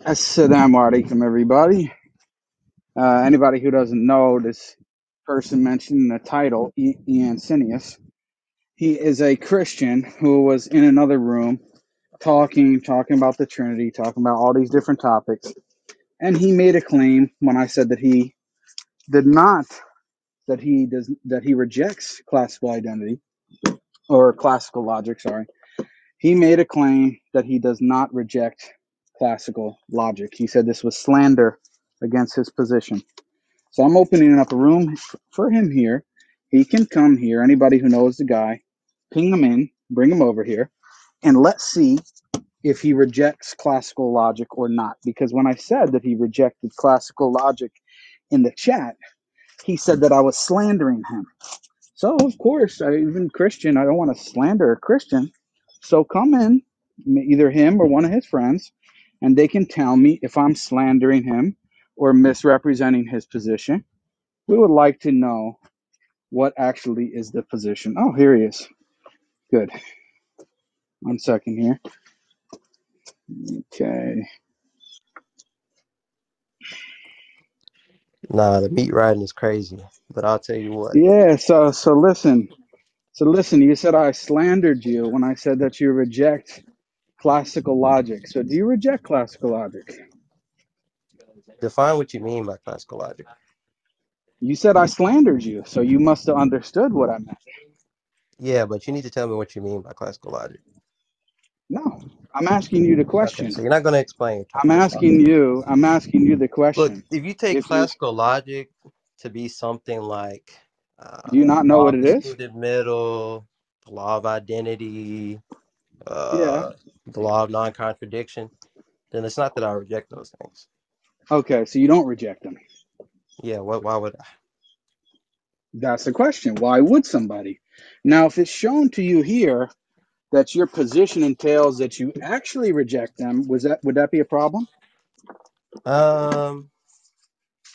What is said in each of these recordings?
Assalamu alaikum, everybody. Anybody who doesn't know, this person mentioned in the title, Ian Sinius, he is a Christian who was in another room talking about the Trinity, talking about all these different topics. And he made a claim when I said that he did not, that he rejects classical identity or classical logic, sorry. He made a claim that he does not reject classical logic. He said this was slander against his position. So I'm opening up a room for him here. He can come here. Anybody who knows the guy, ping him in, bring him over here, and let's see if he rejects classical logic or not. Because when I said that he rejected classical logic in the chat, he said that I was slandering him. So, of course, even Christian, I don't want to slander a Christian. So come in, either him or one of his friends, and they can tell me if I'm slandering him or misrepresenting his position. We would like to know what actually is the position. Oh, here he is. Good. 1 second here. Okay. Nah, the meat riding is crazy, but I'll tell you what. Yeah, so listen. So listen, you said I slandered you when I said that you reject classical logic. So do you reject classical logic? Define what you mean by classical logic. You said I slandered you, so you must have understood what I meant. Yeah, but you need to tell me what you mean by classical logic. No, I'm asking you the Okay, question. so you're not going to explain. I'm asking you the Look, question. if you take If you classical logic to be something like do you not know law what of it is? excluded middle, the law of identity, Yeah. the law of non-contradiction, then it's not that I reject those things. Okay, so you don't reject them. Yeah, why would I? That's the question. Why would somebody? Now, if it's shown to you here that your position entails that you actually reject them, would that be a problem?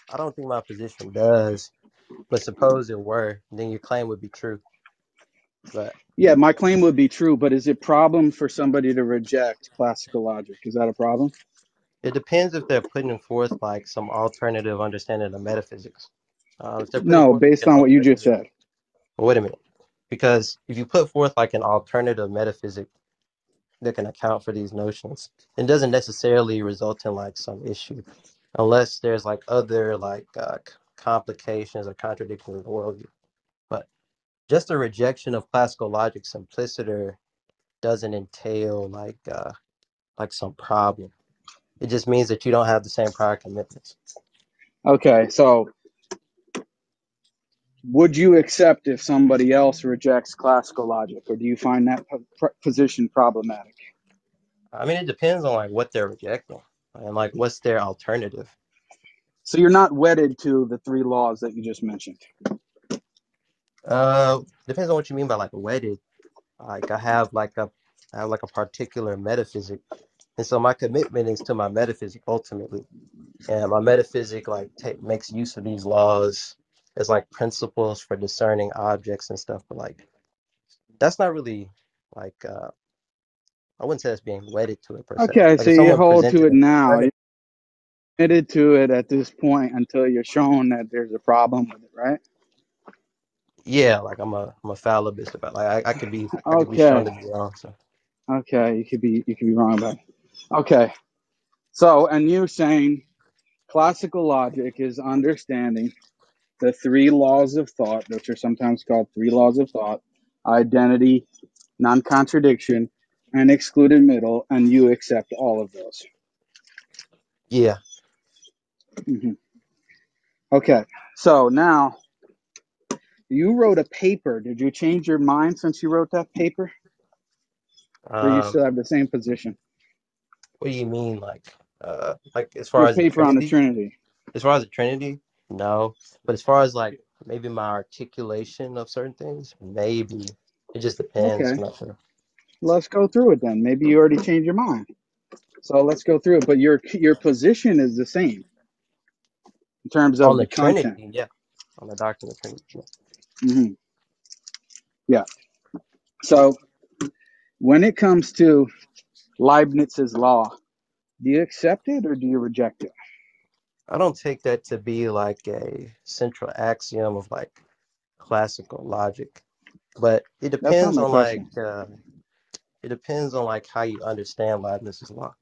I don't think my position does, but suppose it were, then your claim would be true. But Yeah, my claim would be true, but is it a problem for somebody to reject classical logic? Is that a problem? it depends if they're putting forth like some alternative understanding of metaphysics. If they're putting No, forth based an on what you just alternative, said. well, wait a minute, because if you put forth like an alternative metaphysic that can account for these notions, it doesn't necessarily result in like some issue, unless there's like other like complications or contradictions in the worldview. But just a rejection of classical logic simpliciter doesn't entail like some problem. It just means that you don't have the same prior commitments. Okay, so would you accept if somebody else rejects classical logic, or do you find that position problematic? I mean, it depends on like what they're rejecting and like what's their alternative. So you're not wedded to the three laws that you just mentioned. Depends on what you mean by like wedded. Like I have like a particular metaphysic, and so my commitment is to my metaphysic ultimately, and my metaphysic like makes use of these laws as like principles for discerning objects and stuff. But like that's not really like I wouldn't say that's being wedded to it per se. Okay, Like so if you someone hold to presented it an now. You're alternative, committed to it at this point until you're shown that there's a problem with it, right? yeah, like I'm a fallibist about like I could be shown Okay. to be wrong. So Okay, you could be wrong about it. Okay. So, and you saying classical logic is understanding the three laws of thought, which are sometimes called three laws of thought: identity, non-contradiction, and excluded middle, and you accept all of those. yeah. hmm Okay. So now you wrote a paper. Did you change your mind since you wrote that paper? Or you Um, still have the same position? what do you mean, like as far Your as the paper on the Trinity? Trinity. As far as the Trinity, no. But as far as like maybe my articulation of certain things, maybe it just depends. Okay. I'm not sure. Let's go through it then. Maybe you already changed your mind. So let's go through it. But your position is the same in terms On of the the content. Trinity, yeah. On the doctrine of the Trinity, yeah. hmm Yeah. So when it comes to Leibniz's law, Do you accept it or do you reject it? I don't take that to be like a central axiom of like classical logic, but That's not my question. it depends on like how you understand Leibniz's law.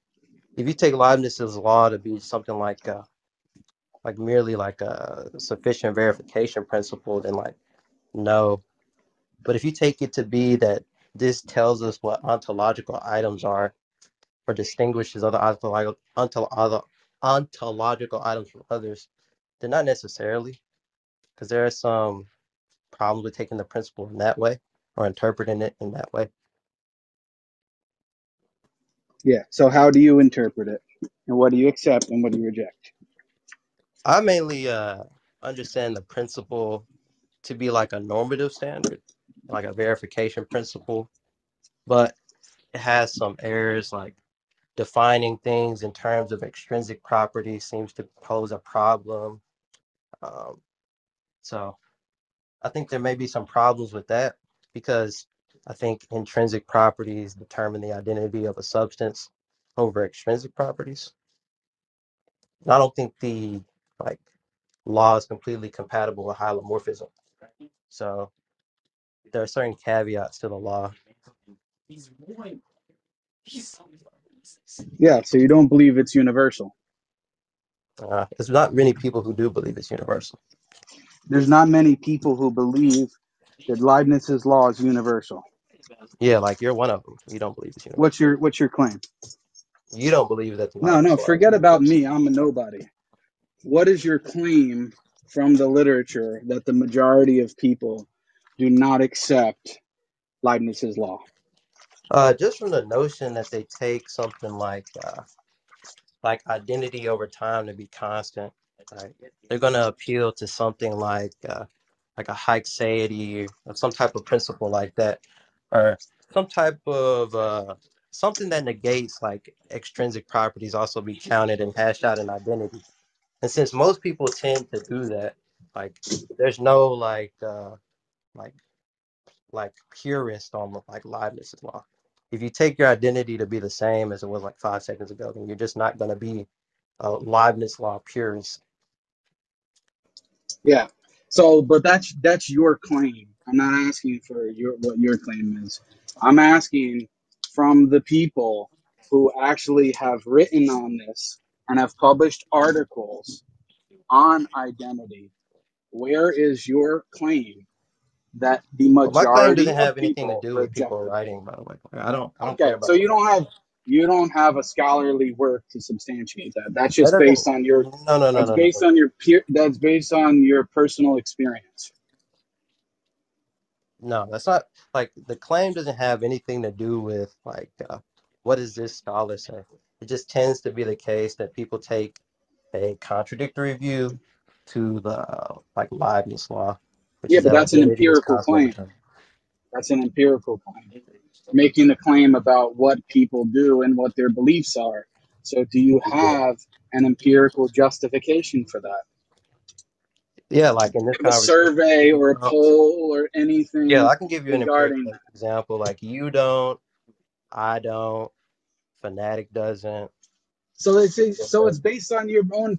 If you take Leibniz's law to be something like merely like a sufficient verification principle, then like no. But if you take it to be that this tells us what ontological items are or distinguishes other ontological items from others, then not necessarily, because there are some problems with taking the principle in that way or interpreting it in that way. Yeah. So how do you interpret it? And what do you accept and what do you reject? I mainly understand the principle to be like a normative standard, like a verification principle, but it has some errors like defining things in terms of extrinsic properties seems to pose a problem. Um, so I think there may be some problems with that because I think intrinsic properties determine the identity of a substance over extrinsic properties. And I don't think the like law is completely compatible with hylomorphism. So there are certain caveats to the law. Yeah. So you don't believe it's universal. There's not many people who do believe it's universal. There's not many people who believe that Leibniz's law is universal. Yeah, like you're one of them. You don't believe it's What's universal. your claim? You don't believe that the No, Leibniz law is forget about universal. me. I'm a nobody. What is your claim from the literature that the majority of people do not accept Leibniz's law? Just from the notion that they take something like identity over time to be constant, right? They're going to appeal to something like a Hikeseity or some type of principle like that, or some type of something that negates like extrinsic properties also be counted and hashed out in identity. And since most people tend to do that, like there's no like like purist on like Leibniz's law. If you take your identity to be the same as it was like 5 seconds ago, then you're just not going to be a Leibniz law purist. Yeah. So, but that's your claim. I'm not asking for what your claim is. I'm asking from the people who actually have written on this and have published articles on identity. Where is your claim that the But my claim majority doesn't of have anything to people do with people rejected? writing, by the way. Like, I don't Okay, care so about what you don't have a scholarly work to substantiate that. That's that just doesn't. based on your No, no, no, that's no, no, based no. on your peer that's based on your personal experience. No, that's not like the claim doesn't have anything to do with what does this scholar say. It just tends to be the case that people take a contradictory view to the like Leibniz law, which Yeah, is but that that's an identity is empirical constant over claim. time. That's an empirical claim. Making a claim about what people do and what their beliefs are. So do you Yeah, have an empirical justification for that? yeah. Like in this A conversation, survey you or a don't. poll or Yeah, anything I can give you an regarding empirical that? example. Like you don't, I don't, Fanatic doesn't. So it's based on your own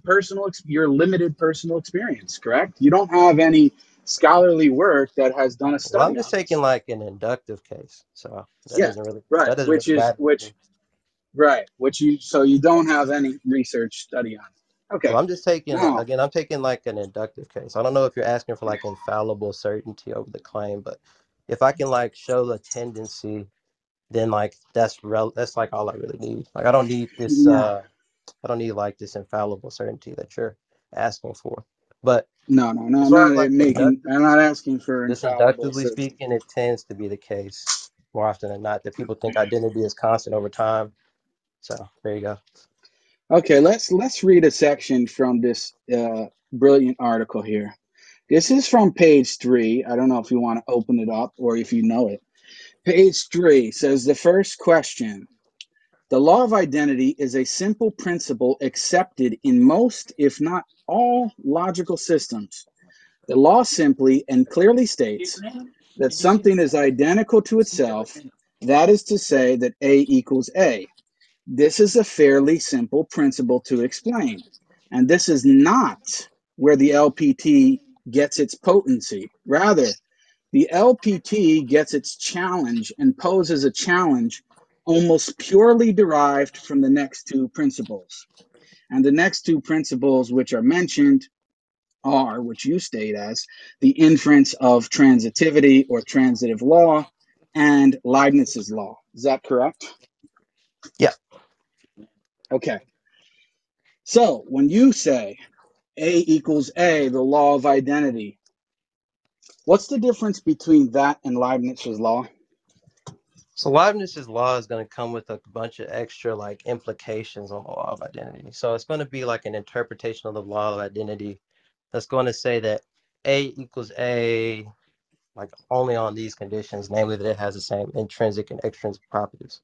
your limited personal experience, correct? You don't have any scholarly work that has done a Well, I'm study on just taking this. like an inductive case, so Yeah, right. that doesn't really matter to me. Which you so you don't have any research study on. Okay. Well, I'm just taking Now, again. I'm taking like an inductive case. I don't know if you're asking for like infallible certainty over the claim, but if I can like show the tendency, then like that's like all I really need. Like I don't need this. yeah. I don't need like this infallible certainty that you're asking for. But No, as I'm far as not like making. I'm not asking for just infallible inductively certainty. speaking, it tends to be the case more often than not that people think identity is constant over time. So there you go. Okay, let's read a section from this brilliant article here. This is from page 3. I don't know if you want to open it up or if you know it. Page 3 says the first question. The law of identity is a simple principle accepted in most, if not all, logical systems. The law simply and clearly states that something is identical to itself, that is to say, that A equals A. This is a fairly simple principle to explain. And this is not where the LPT gets its potency. Rather, the LPT gets its challenge and poses a challenge almost purely derived from the next two principles. And the next two principles which are mentioned are, which you state as, the inference of transitivity or transitive law and Leibniz's law. Is that correct? Yeah. Okay. So when you say A equals A, the law of identity, what's the difference between that and Leibniz's law? So Leibniz's law is going to come with a bunch of extra like implications on the law of identity. So it's going to be like an interpretation of the law of identity that's going to say that A equals A, like only on these conditions, namely that it has the same intrinsic and extrinsic properties.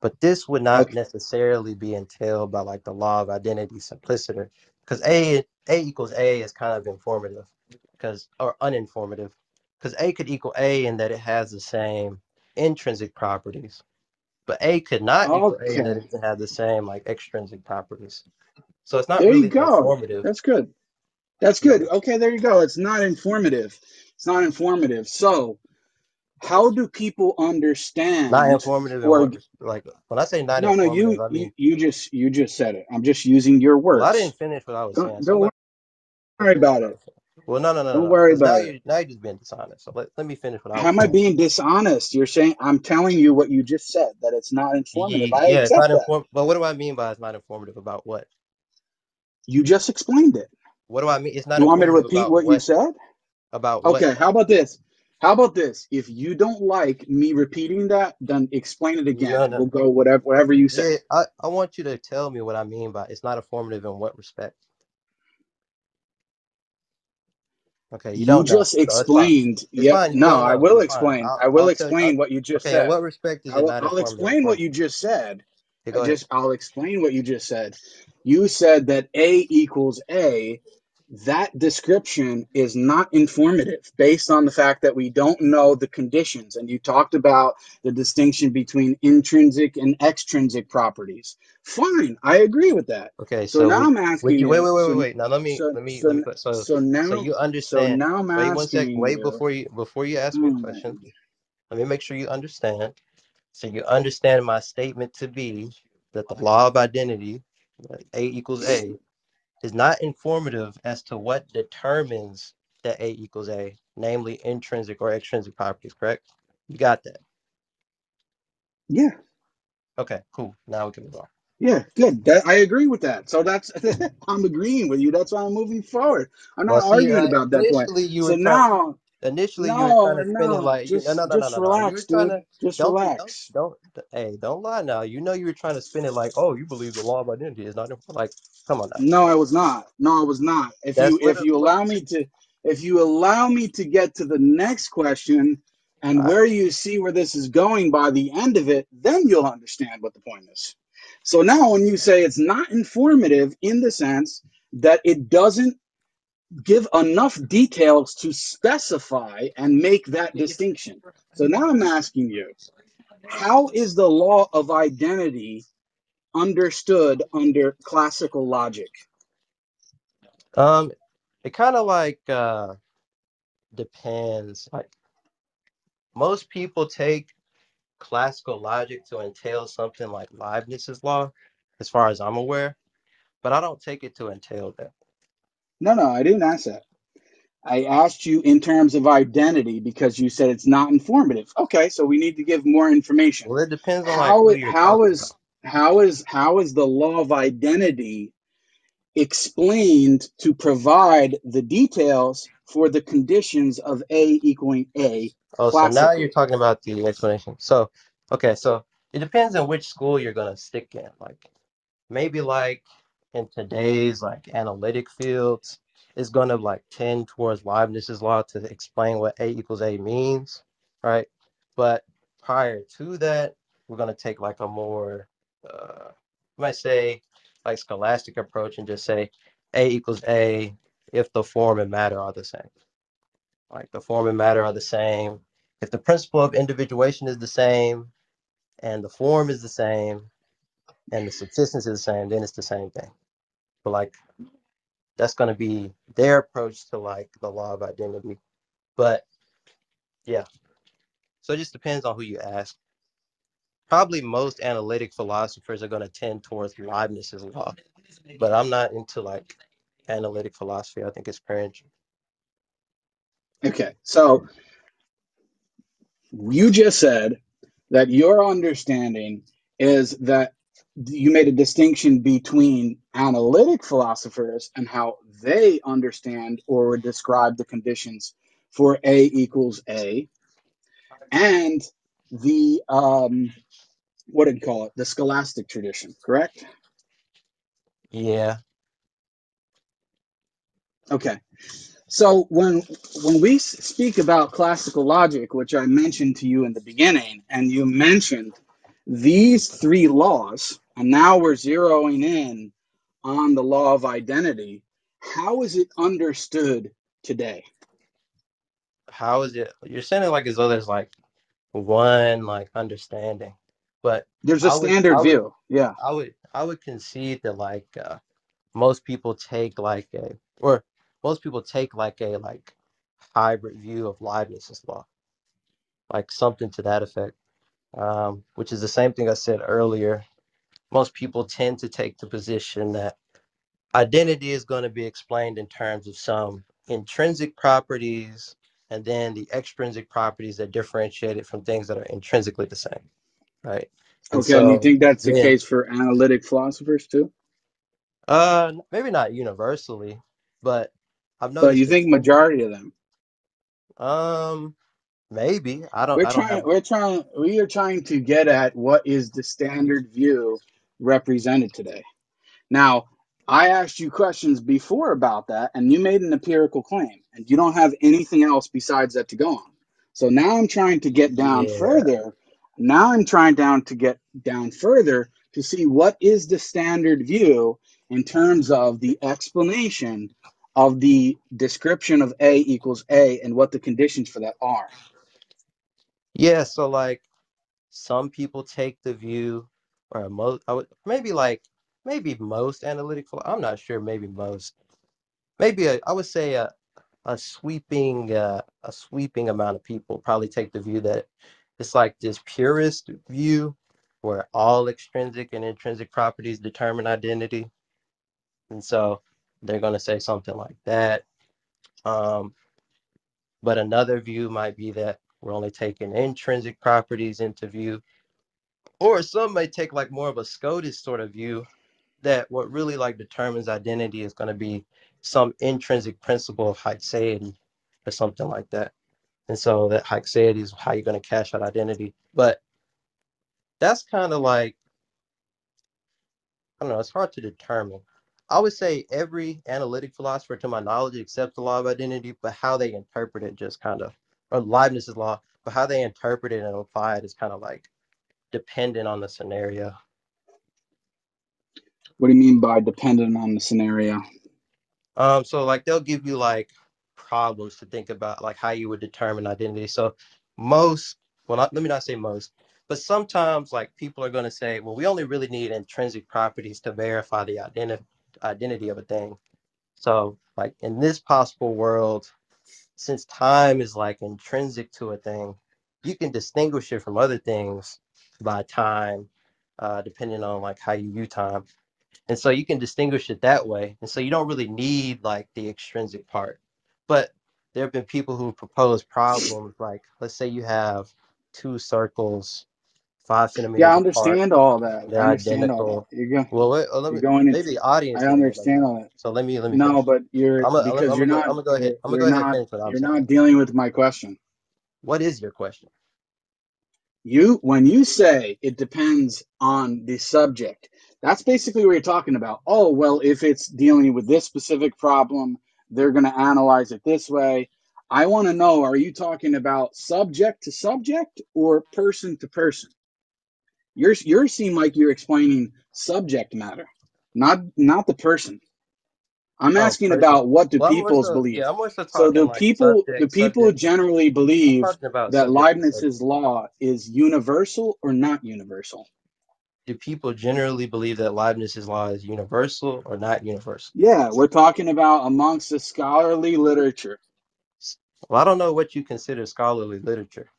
But this would not Okay. necessarily be entailed by like the law of identity simpliciter, because A equals A is kind of informative, because or uninformative, because A could equal A in that it has the same intrinsic properties, but A could not equal A in that Okay. it doesn't have the same like extrinsic properties. So it's not There you really go. informative. That's good. That's Yeah. good. Okay, there you go. It's not informative. It's not informative. So, how do people Not understand informative in or what like when I say not no, no, informative, I mean, you just said it. I'm just using your well, I words. didn't finish what I was saying, Don't so I'm don't not worry finish about what I it. was saying. Well, no, Don't worry because about it. now you're just being dishonest. So let me finish what I How was am I saying. being dishonest? You're saying I'm telling you what you just said, that it's not informative. I Yeah, it's accept not that. inform. But what do I mean by it's not informative about what? You just explained it. What do I mean? It's not You want me to informative repeat about what you what? said? About what Okay, though? how about this? How about this? If you don't like me repeating that, then explain it again No, and no. we'll go whatever you say. Yeah, I want you to tell me what I mean by it's not informative in what respect. Okay, you You don't know, just so it's fine. explained. It's Yeah, fine. You no, don't I know. will It's fine. explain. I will I'll tell you. explain what you just Okay, in said. what respect is it not I'll informative explain what according you to you? just said. Okay, go ahead. I'll explain what you just said. You said that A equals A. That description is not informative based on the fact that we don't know the conditions. And you talked about the distinction between intrinsic and extrinsic properties. Fine, I agree with that. Okay, So so now I'm would asking you you. wait. Now let me so you So understand. now I'm Wait one sec. asking Wait you. before you ask me a Hmm, question. Let me make sure you understand. So you understand my statement to be that the law of identity, like A equals A, is not informative as to what determines that A equals A, namely intrinsic or extrinsic properties, correct? You got that. yeah. Okay, cool. Now we can move on. Yeah, good. I agree with that. So that's I'm agreeing with you. That's why I'm moving forward. I'm Well, not see, arguing about that point. initially you So were trying now, initially you were trying no, to spin it no, like no no no no just no no. You were relax, trying dude. to Just relax. don't hey, don't lie now. You know you were trying to spin it like, oh, you believe the law of identity is not like, come on now. No, I was not. No, I was not. That's If literally you what allow you me said. to if you allow me to get to the next question All and right. where you see where this is going by the end of it, then you'll understand what the point is. So now when you say it's not informative in the sense that it doesn't give enough details to specify and make that distinction. So now I'm asking you, how is the law of identity understood under classical logic? Um, it kind of like depends. Like most people take classical logic to entail something like Leibniz's law, as far as I'm aware, but I don't take it to entail that. No, no, I didn't ask that. I asked you in terms of identity because you said it's not informative. Okay, so we need to give more information. Well, it depends on like who you're talking about. How is the law of identity explained to provide the details for the conditions of A equaling A Oh, so now you're classically? talking about the explanation. So, okay, so it depends on which school you're gonna stick in. Like maybe like in today's like analytic fields, it's gonna like tend towards Leibniz's law to explain what A equals A means, right? But prior to that, we're gonna take like a more you might say like scholastic approach and just say A equals A if the form and matter are the same. Like the form and matter are the same. If the principle of individuation is the same and the form is the same, and the subsistence is the same, then it's the same thing. But like that's going to be their approach to like the law of identity. But yeah, so it just depends on who you ask. Probably most analytic philosophers are going to tend towards Leibniz's law, but I'm not into like analytic philosophy. I think it's cringe. Okay, so you just said that your understanding is that you made a distinction between analytic philosophers and how they understand or would describe the conditions for A equals A, and the what did you call it? The scholastic tradition, correct? Yeah. Okay. So when we speak about classical logic, which I mentioned to you in the beginning, and you mentioned these three laws, and now we're zeroing in on the law of identity, how is it understood today? How is it? You're saying it like as though there's like one like understanding, but There's a I would, standard I would, view. Yeah. I would concede that like most people take like a, or most people take like a like hybrid view of Leibniz's law, like something to that effect. Which is the same thing I said earlier. Most people tend to take the position that identity is going to be explained in terms of some intrinsic properties and then the extrinsic properties that differentiate it from things that are intrinsically the same, right? And Okay, and you so think that's the then case for analytic philosophers too? maybe not universally, but I've But noticed you that think some majority of them? um maybe We're I don't trying, have we are trying to get at what is the standard view represented today. Now, I asked you questions before about that, and you made an empirical claim, and you don't have anything else besides that to go on. So now I'm trying to get down yeah. further. Now I'm trying to get down further to see what is the standard view in terms of the explanation of the description of A equals A and what the conditions for that are. Yeah, so like some people take the view, or most, I would maybe most analytic. I'm not sure. Maybe most. Maybe I would say a sweeping amount of people probably take the view that it's like this purist view where all extrinsic and intrinsic properties determine identity, and so they're going to say something like that. Um, but another view might be that we're only taking intrinsic properties into view. Or some may take like more of a SCOTUS sort of view that what really like determines identity is going to be some intrinsic principle of haixeity or something like that. And so that haixeity is how you're going to cash out identity. But that's kind of like, I don't know, it's hard to determine. I would say every analytic philosopher, to my knowledge, accepts the law of identity, but how they interpret it just kind of, or Leibniz's law, but how they interpret it and apply it is kind of like dependent on the scenario. What do you mean by dependent on the scenario? So like they'll give you like problems to think about, like how you would determine identity. So most, well, not, let me not say most, but sometimes like people are going to say, well, we only really need intrinsic properties to verify the identity of a thing. So like in this possible world, since time is like intrinsic to a thing, you can distinguish it from other things by time, depending on like how you view time. And so you can distinguish it that way. And so you don't really need like the extrinsic part. But there have been people who propose problems like, let's say you have two circles 5 Yeah, I centimeters apart, understand all that. I they're understand all that. identical. Well, wait, let You're me, going into. maybe the audience I doesn't know understand that. all that. So let me No, finish. but you're because you're not I'm gonna go ahead. I'm gonna you're go ahead and not finish what I'm you're saying. not dealing with my question. What is your question? You when you say it depends on the subject, that's basically what you're talking about. Oh, well, if it's dealing with this specific problem, they're going to analyze it this way. I want to know, are you talking about subject to subject or person to person? You seem like you're explaining subject matter, not the person. I'm Oh, asking person. about what do Well, I'm more people's so, believe. yeah, I'm more so So talking like the subject, people subject. generally I'm believe talking about that subject to Leibniz's subject. law is universal or not universal. do people generally believe that Leibniz's law is universal or not universal? Yeah, we're talking about amongst the scholarly literature. Well, I don't know what you consider scholarly literature.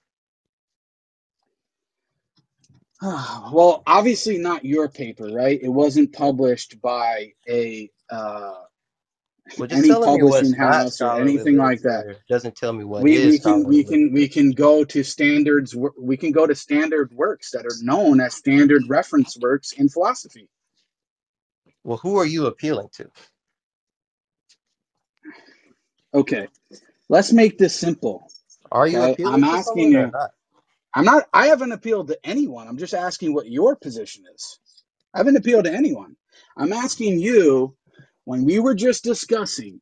Well, obviously not your paper, right? It wasn't published by a Well, just any telling me publishing what's not house or scholarly anything like that. literature doesn't tell me what We is we can scholarly we can we literature. can go to standards. We can go to standard works that are known as standard reference works in philosophy. Well, who are you appealing to? Okay, let's make this simple. Are you Okay, I'm appealing to asking someone or you. not? I'm not. I haven't appealed to anyone. I'm just asking what your position is. I haven't appealed to anyone. I'm asking you. When we were just discussing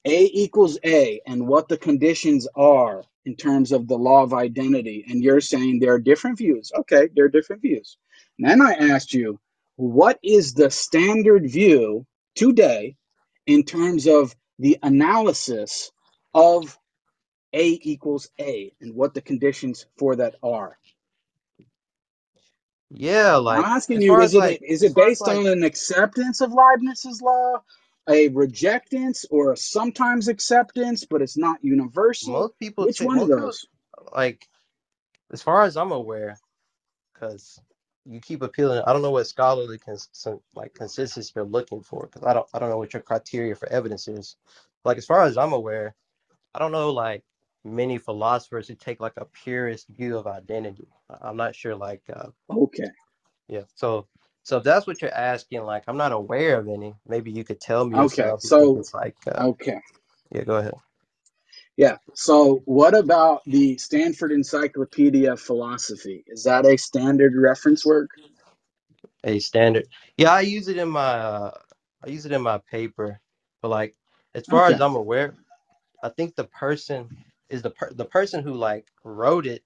A equals A and what the conditions are in terms of the law of identity, and you're saying there are different views. Okay, there are different views. And then I asked you, what is the standard view today in terms of the analysis of A equals A and what the conditions for that are? Yeah, And I'm like asking as you, far as like is as it far as based like on an acceptance of Leibniz's law, a rejectance, or a sometimes acceptance, but it's not universal? most people Which take one of most people those? like as far as I'm aware, because you keep appealing. I don't know what scholarly like consistency you're looking for because I don't know what your criteria for evidence is. Like as far as I'm aware, I don't know like many philosophers who take like a purist view of identity. I'm not sure like Okay, yeah. So if that's what you're asking, like I'm not aware of any. Maybe you could tell me of okay. some if So, it's like okay, yeah. Go ahead. yeah. So, what about the Stanford Encyclopedia of Philosophy? Is that a standard reference work? A standard. Yeah, I use it in my paper, but like as far as Okay. I'm aware, I think the person is the person who like wrote it.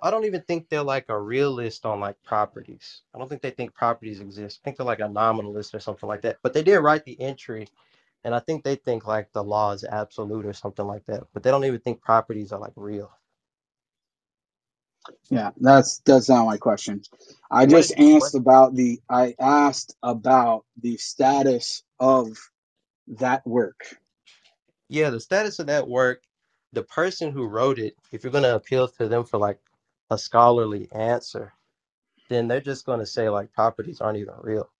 I don't even think they're like a realist on like properties. I don't think they think properties exist. I think they're like a nominalist or something like that. But they did write the entry, and I think they think like the law is absolute or something like that. But they don't even think properties are like real. Yeah, that's not my question. I asked about the status of that work. Yeah, the status of that work, the person who wrote it, if you're gonna appeal to them for like a scholarly answer, then they're just gonna say like properties aren't even real.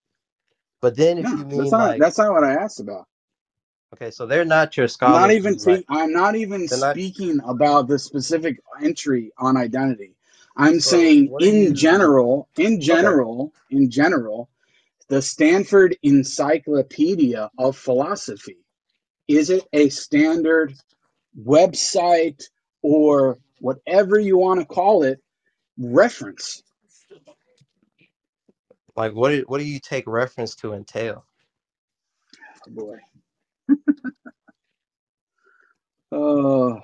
But then if No, you mean like that's not what I asked about. okay, so they're not your scholarly like I'm not even they're not. speaking about the specific entry on identity. I'm So saying what are you? Okay, in general, the Stanford Encyclopedia of Philosophy, is it a standard website or whatever you want to call it reference? like what do you take reference to entail? Oh boy. Oh,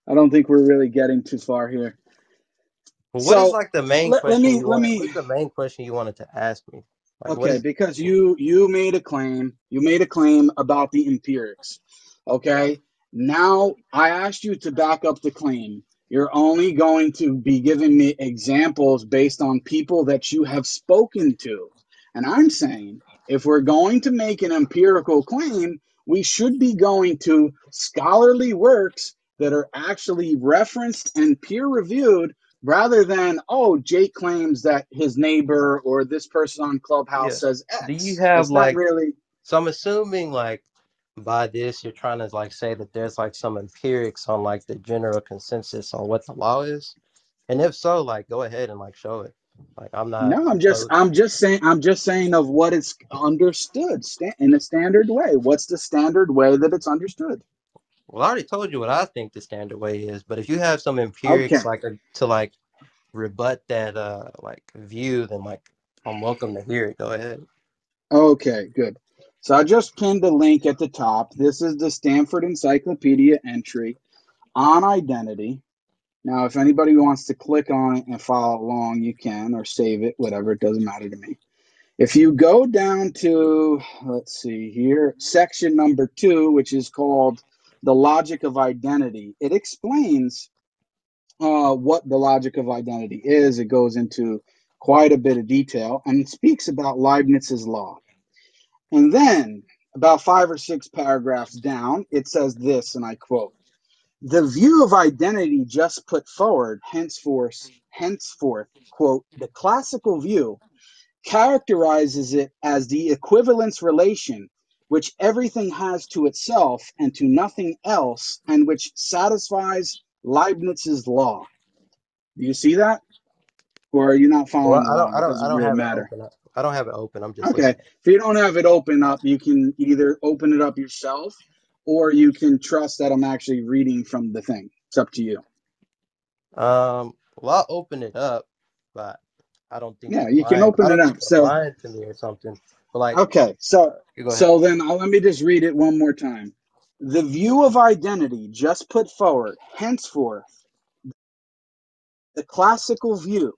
I don't think we're really getting too far here. Well, what is So like the main let question me you let want? What me is the main question you wanted to ask me? Like what Okay, is? because you made a claim. You made a claim about the empirics. Okay. Now I asked you to back up the claim. You're only going to be giving me examples based on people that you have spoken to. And I'm saying if we're going to make an empirical claim, we should be going to scholarly works that are actually referenced and peer reviewed rather than, oh, Jake claims that his neighbor or this person on Clubhouse Yeah. says Do you X. have It's not like? really. So I'm assuming like by this you're trying to like say that there's like some empirics on like the general consensus on what the law is. And if so, like go ahead and like show it. Like I'm not No, opposed. I'm just saying of what it's understood in a standard way. What's the standard way that it's understood? Well, I already told you what I think the standard way is, but if you have some empirics Okay. like to like rebut that like view, then like I'm welcome to hear it. Go ahead. Okay, good. So I just pinned a link at the top. This is the Stanford Encyclopedia entry on identity. Now, if anybody wants to click on it and follow along, you can, or save it, whatever. It doesn't matter to me. If you go down to, let's see here, section number 2, which is called The Logic of Identity, it explains what the logic of identity is. It goes into quite a bit of detail, and it speaks about Leibniz's law. And then, about 5 or 6 paragraphs down, it says this, and I quote, "The view of identity just put forward, henceforth, quote, the classical view characterizes it as the equivalence relation which everything has to itself and to nothing else, and which satisfies Leibniz's law." Do you see that? Or are you not Well, following along? It I doesn't don't really have it matter. open up. I don't have it open. I'm just Okay. listening. If you don't have it open up, you can either open it up yourself or you can trust that I'm actually reading from the thing. It's up to you. Well, I'll open it up, but I don't think Yeah, the you can line. I open it don't up. think the So, line to me or something. But like, okay. you go ahead. So then let me just read it one more time. "The view of identity just put forward, henceforth, the classical view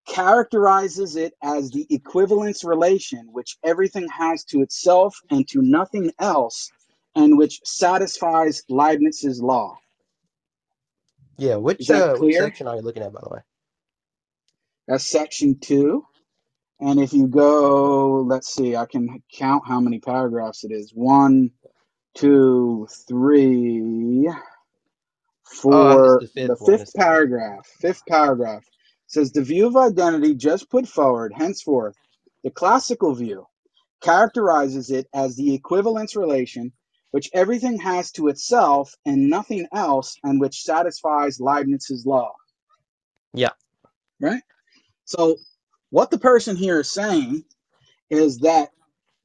characterizes it as the equivalence relation which everything has to itself and to nothing else, and which satisfies Leibniz's law." Yeah, Is that which clear? section are you looking at, by the way? That's section 2. And if you go, let's see, I can count how many paragraphs it is. 1, 2, 3, Oh, this is 4. the The fifth one. fifth paragraph. Fifth paragraph says, "The view of identity just put forward, henceforth, the classical view characterizes it as the equivalence relation which everything has to itself and nothing else, and which satisfies Leibniz's law." Yeah. Right? So what the person here is saying is that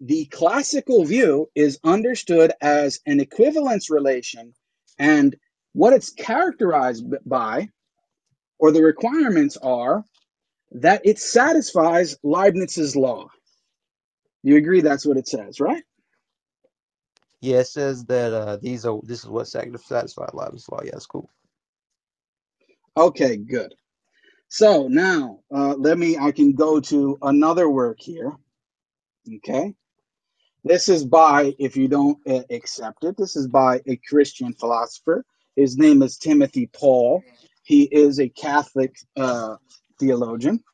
the classical view is understood as an equivalence relation, and what it's characterized by, or the requirements are, that it satisfies Leibniz's law. You agree that's what it says, right? Yeah, it says that this is what satisfied Leibniz's law. Yeah, that's cool. Okay, good. So now I can go to another work here. Okay. This is by, if you don't accept it, this is by a Christian philosopher. His name is Timothy Paul. He is a Catholic theologian.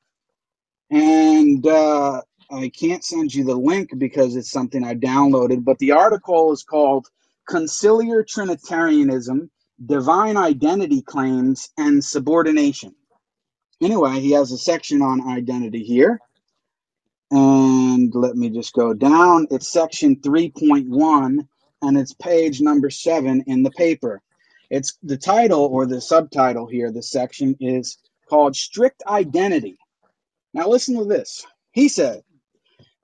And I can't send you the link because it's something I downloaded, but the article is called "Conciliar Trinitarianism, Divine Identity Claims, and Subordination." Anyway, he has a section on identity here. And let me just go down. It's section 3.1, and it's page number 7 in the paper. It's the title, or the subtitle here, the section is called "Strict Identity." Now listen to this. He said,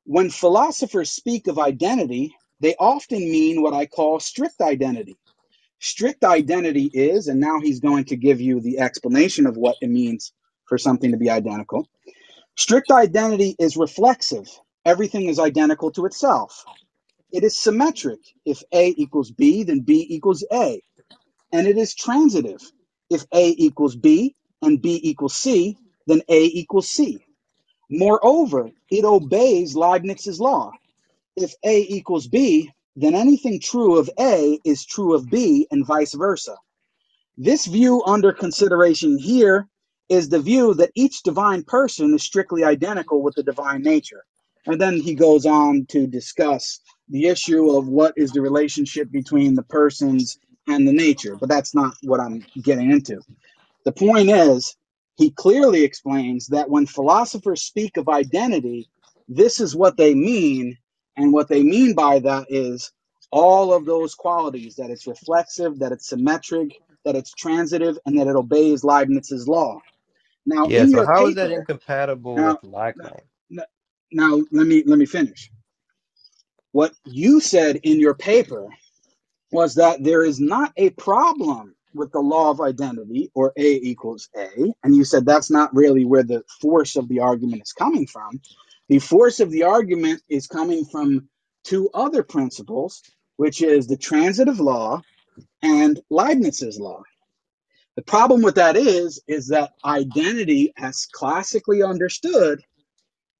"When philosophers speak of identity, they often mean what I call strict identity. Strict identity is," and now he's going to give you the explanation of what it means for something to be identical. "Strict identity is reflexive. Everything is identical to itself. It is symmetric. If A equals B, then B equals A. And it is transitive. If A equals B and B equals C, then A equals C. Moreover, it obeys Leibniz's law. If A equals B, then anything true of A is true of B, and vice versa. This view under consideration here is the view that each divine person is strictly identical with the divine nature." And then he goes on to discuss the issue of what is the relationship between the persons and the nature, but that's not what I'm getting into. The point is, he clearly explains that when philosophers speak of identity, this is what they mean. And what they mean by that is all of those qualities, that it's reflexive, that it's symmetric, that it's transitive, and that it obeys Leibniz's law. Now, Yeah. in So your how is that paper, incompatible now, with my claim? now let me finish. What you said in your paper was that there is not a problem with the law of identity, or A equals A. And you said that's not really where the force of the argument is coming from. The force of the argument is coming from two other principles, which is the transitive law and Leibniz's law. The problem with that is that identity, as classically understood,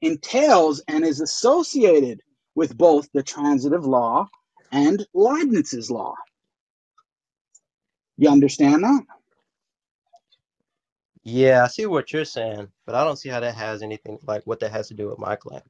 entails and is associated with both the transitive law and Leibniz's law. You understand that? Yeah, I see what you're saying, but I don't see how that has anything like what that has to do with my claim.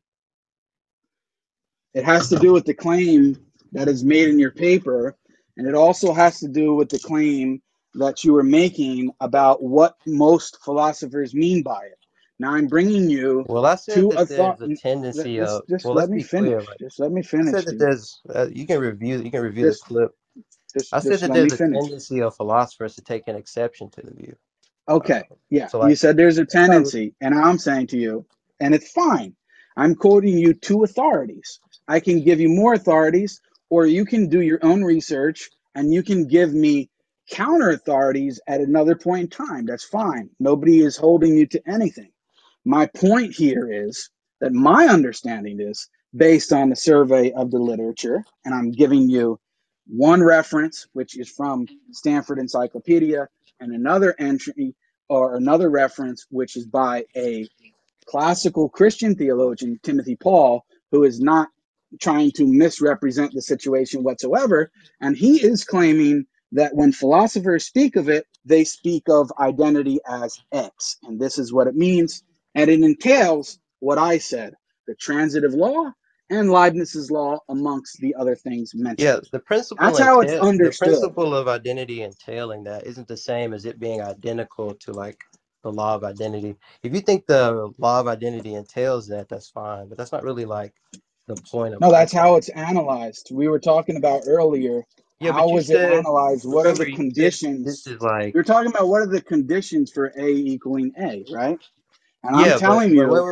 It has to do with the claim that is made in your paper, and it also has to do with the claim that you were making about what most philosophers mean by it. Now I'm bringing you Well, I said to that a thought. there's a tendency of, Just well, let let's me be clear, finish. right? Just let me I said finish, that dude. there's you can review the Just clip. I said just that let me there's a finish. tendency of philosophers to take an exception to the view. Okay, yeah, So you like said there's a that's not tendency, and I'm saying to you, and it's fine. I'm quoting you two authorities. I can give you more authorities, or you can do your own research and you can give me counter authorities at another point in time. That's fine. Nobody is holding you to anything. My point here is that my understanding is based on the survey of the literature, and I'm giving you one reference, which is from Stanford Encyclopedia, and another entry or another reference, which is by a classical Christian theologian, Timothy Paul, who is not trying to misrepresent the situation whatsoever. And he is claiming that when philosophers speak of it, they speak of identity as X. And this is what it means. And it entails what I said, the transitive law and Leibniz's law, amongst the other things yeah, mentioned. the principle That's how it's entail the understood. principle of identity entailing that isn't the same as it being identical to like the law of identity. If you think the law of identity entails that, that's fine, but that's not really like the point of No, my that's claim. how it's analyzed. We were talking about earlier. Yeah, How but you was it said, analyzed? What are the remember, you said this conditions? is like, We were talking about what are the conditions for A equaling A, right? And I'm yeah, telling but you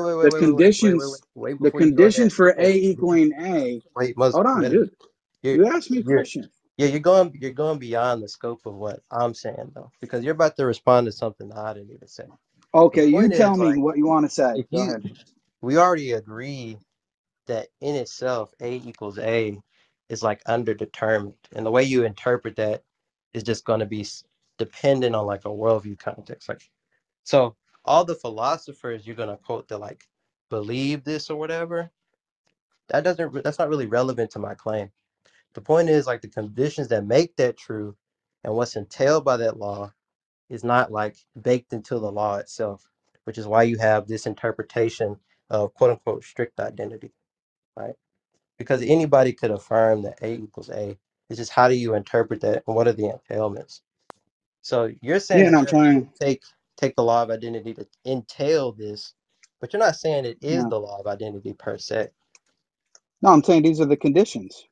wait, wait the before you go ahead. conditions for A Wait, equaling A. wait, must Hold on, wait a minute. dude. You're You asked me a you're question. yeah, you're going beyond the scope of what I'm saying though, because you're about to respond to something that I didn't even say. The Okay, you point tell is me like what you want to say. if Go you ahead. we already agree that in itself A equals A is like underdetermined, and the way you interpret that is just going to be dependent on like a worldview context. Like so, all the philosophers you're going to quote that like believe this or whatever, that's not really relevant to my claim. The point is like the conditions that make that true and what's entailed by that law is not like baked into the law itself, which is why you have this interpretation of quote unquote strict identity, right? Because anybody could affirm that A equals A. It's just how do you interpret that and what are the entailments? So you're saying Yeah, and that I'm you have to trying. take the law of identity to entail this, but you're not saying it is No, the law of identity per se. no, I'm saying these are the conditions.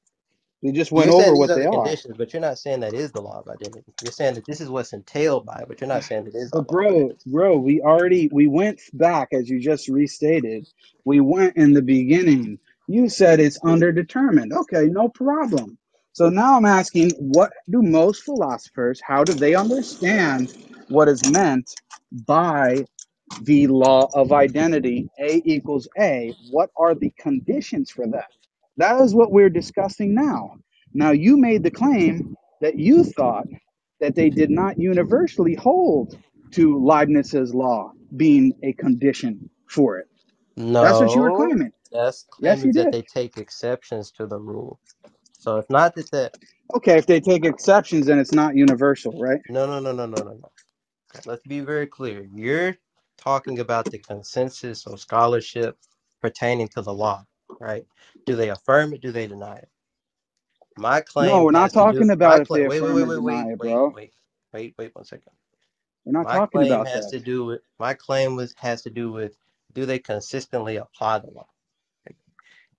We just went You're over saying these what are they the are. conditions, but you're not saying that is the law of identity. You're saying that this is what's entailed by it, but you're not saying it is the But law of identity. bro, we went back as you just restated. We went in the beginning. You said it's underdetermined. Okay, no problem. So now I'm asking, what do most philosophers, how do they understand what is meant by the law of identity, A equals A? What are the conditions for that? That is what we're discussing now. Now, you made the claim that you thought that they did not universally hold to Leibniz's law being a condition for it. That's what you were No, claiming. that's Yes, claim you is that did. they take exceptions to the rule. So if not that, Okay, if they take exceptions, then it's not universal, right? no. Let's be very clear. You're talking about the consensus of scholarship pertaining to the law, right? Do they affirm it? Do they deny it? My No, claim we're not has to do talking my about if claim. They affirm or deny it, bro. Wait 1 second. We're not My talking claim about has that. to do with my claim was has to do with do they consistently apply the law?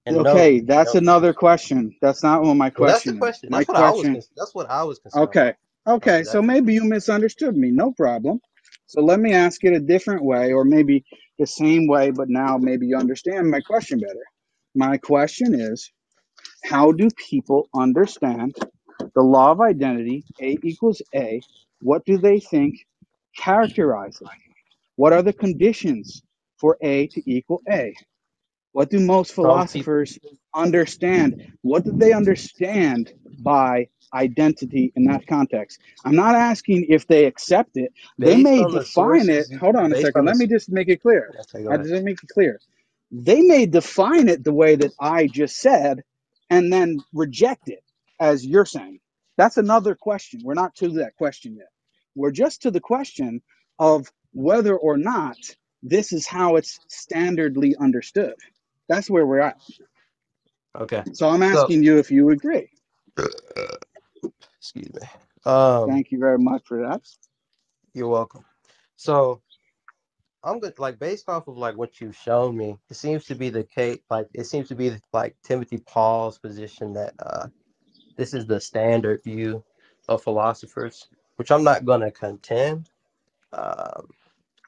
And no, Okay, that's no. another question. That's not what my Well, that's the question is. question. My question, That's what I was concerned okay, about. So okay, so that's maybe you misunderstood me. No problem. So let me ask it a different way, or maybe the same way, but now maybe you understand my question better. My question is, how do people understand the law of identity, A equals A? What do they think characterize it? What are the conditions for A to equal A? What do most some people philosophers understand? What do they understand by identity in that context? I'm not asking if they accept it. They based may on the define it. sources Hold on a based second. on the Let me just make it clear. okay, go I ahead. just make it clear. They may define it the way that I just said and then reject it as you're saying. That's another question. We're not to that question yet. We're just to the question of whether or not this is how it's standardly understood. That's where we're at. Okay. So I'm So, asking you if you agree. excuse me. Thank you very much for that. You're welcome. So I'm good. Like based off of like what you've shown me, it seems to be the case. Like it seems to be like Timothy Paul's position that this is the standard view of philosophers, which I'm not going to contend. Um,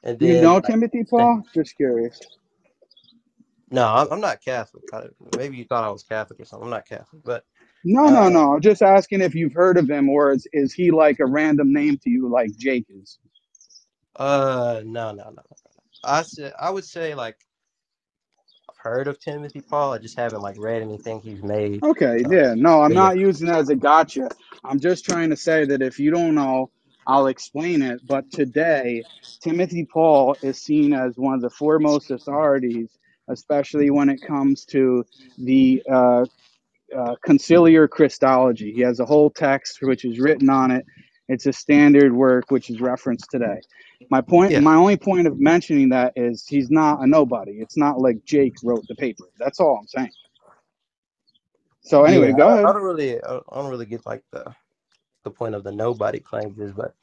and Do you then know like, Timothy Paul? Just curious. no, I'm not Catholic. Maybe you thought I was Catholic or something. I'm not Catholic, but No, no, uh, no. I'm just asking if you've heard of him, or is he like a random name to you, like Jake is? no, no, no. I would say like I've heard of Timothy Paul. I just haven't like read anything he's made. Okay, yeah. No, I'm But yeah, not using it as a gotcha. I'm just trying to say that if you don't know, I'll explain it. But today, Timothy Paul is seen as one of the foremost authorities, especially when it comes to the conciliar Christology. He has a whole text which is written on it. It's a standard work which is referenced today. yeah, My only point of mentioning that is he's not a nobody. It's not like Jake wrote the paper. That's all I'm saying. So yeah. anyway, go ahead. I don't really get like the point of the nobody claims is, but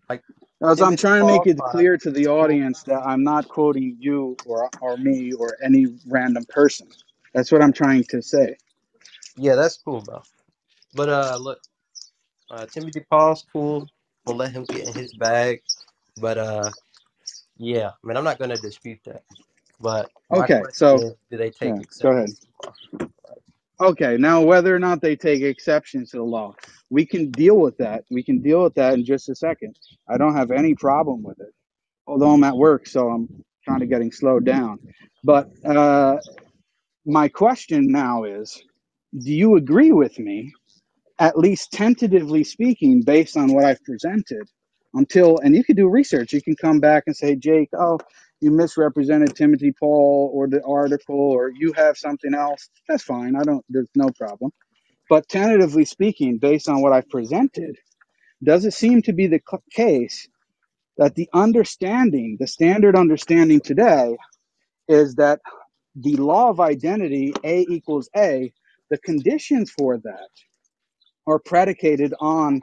like As I'm Timothy trying to make Paul, it fine, clear to the cool. audience that I'm not quoting you or me or any random person. That's what I'm trying to say. Yeah, that's cool, bro. But look, Timothy Paul's cool. We'll let him get in his bag. But yeah, I mean, I'm not gonna dispute that. But my Okay, question so is, do they yeah, take go ahead. exceptions to the law? Okay, now whether or not they take exceptions to the law, we can deal with that. We can deal with that in just a second. I don't have any problem with it. Although I'm at work, so I'm kind of getting slowed down. But my question now is, do you agree with me, at least tentatively speaking, based on what I've presented? And you could do research. You can come back and say, Jake, oh, you misrepresented Timothy Paul or the article, or you have something else. That's fine. There's no problem. But tentatively speaking, based on what I've presented, does it seem to be the case that the standard understanding today is that the law of identity, A equals A, the conditions for that are predicated on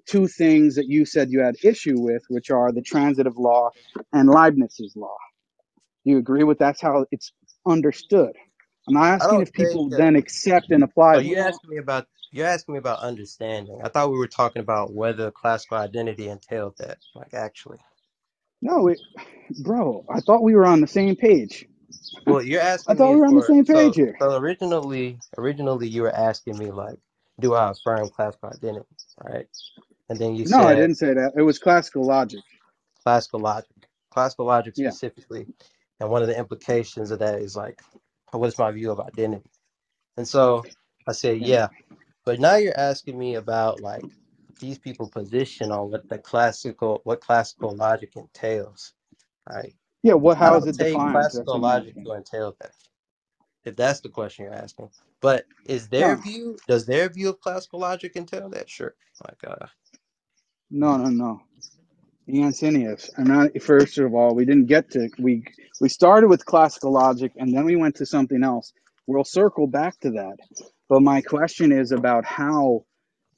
two things that you said you had issue with, which are the transitive law and Leibniz's law. Do you agree with that's how it's understood? I'm not I asking don't if think. people then accept and apply Oh, the law. you're asking me about understanding. I thought we were talking about whether classical identity entailed that. Like actually. No, bro, I thought we were on the same page. Well, you're I asking thought me we were on the for same page here. originally you were asking me like, do I affirm classical identity, right? And then you No, I said didn't say that. It was classical logic. classical logic Yeah. specifically, and one of the implications of that is like, what is my view of identity? And so I said, Yeah. yeah, but now you're asking me about like these people position on what classical logic entails, right? Yeah. I How is don't it take defined? That's classical what I'm logic asking. to entail that, if that's the question you're asking. But No, does their view of classical logic entail that? Sure. Like, no, no, no. Ian I'm not. First of all, we didn't get to we started with classical logic and then we went to something else. We'll circle back to that. But my question is about how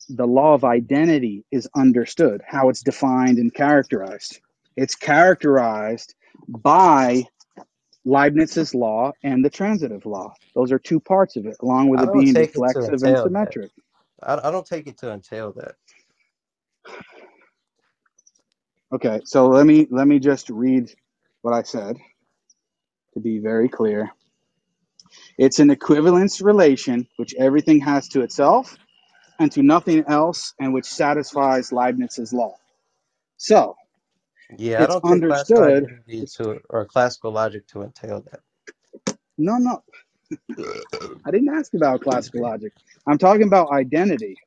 the law of identity is understood, how it's defined and characterized. It's characterized by Leibniz's law and the transitive law. Those are two parts of it, along with I it don't being take it to reflexive and entail that. symmetric. I don't take it to entail that. Okay, so let me just read what I said to be very clear. It's an equivalence relation which everything has to itself and to nothing else, and which satisfies Leibniz's law. So Yeah, I it's don't take classical understood. identity or classical logic to entail that. No, no, I didn't ask about classical logic. I'm talking about identity.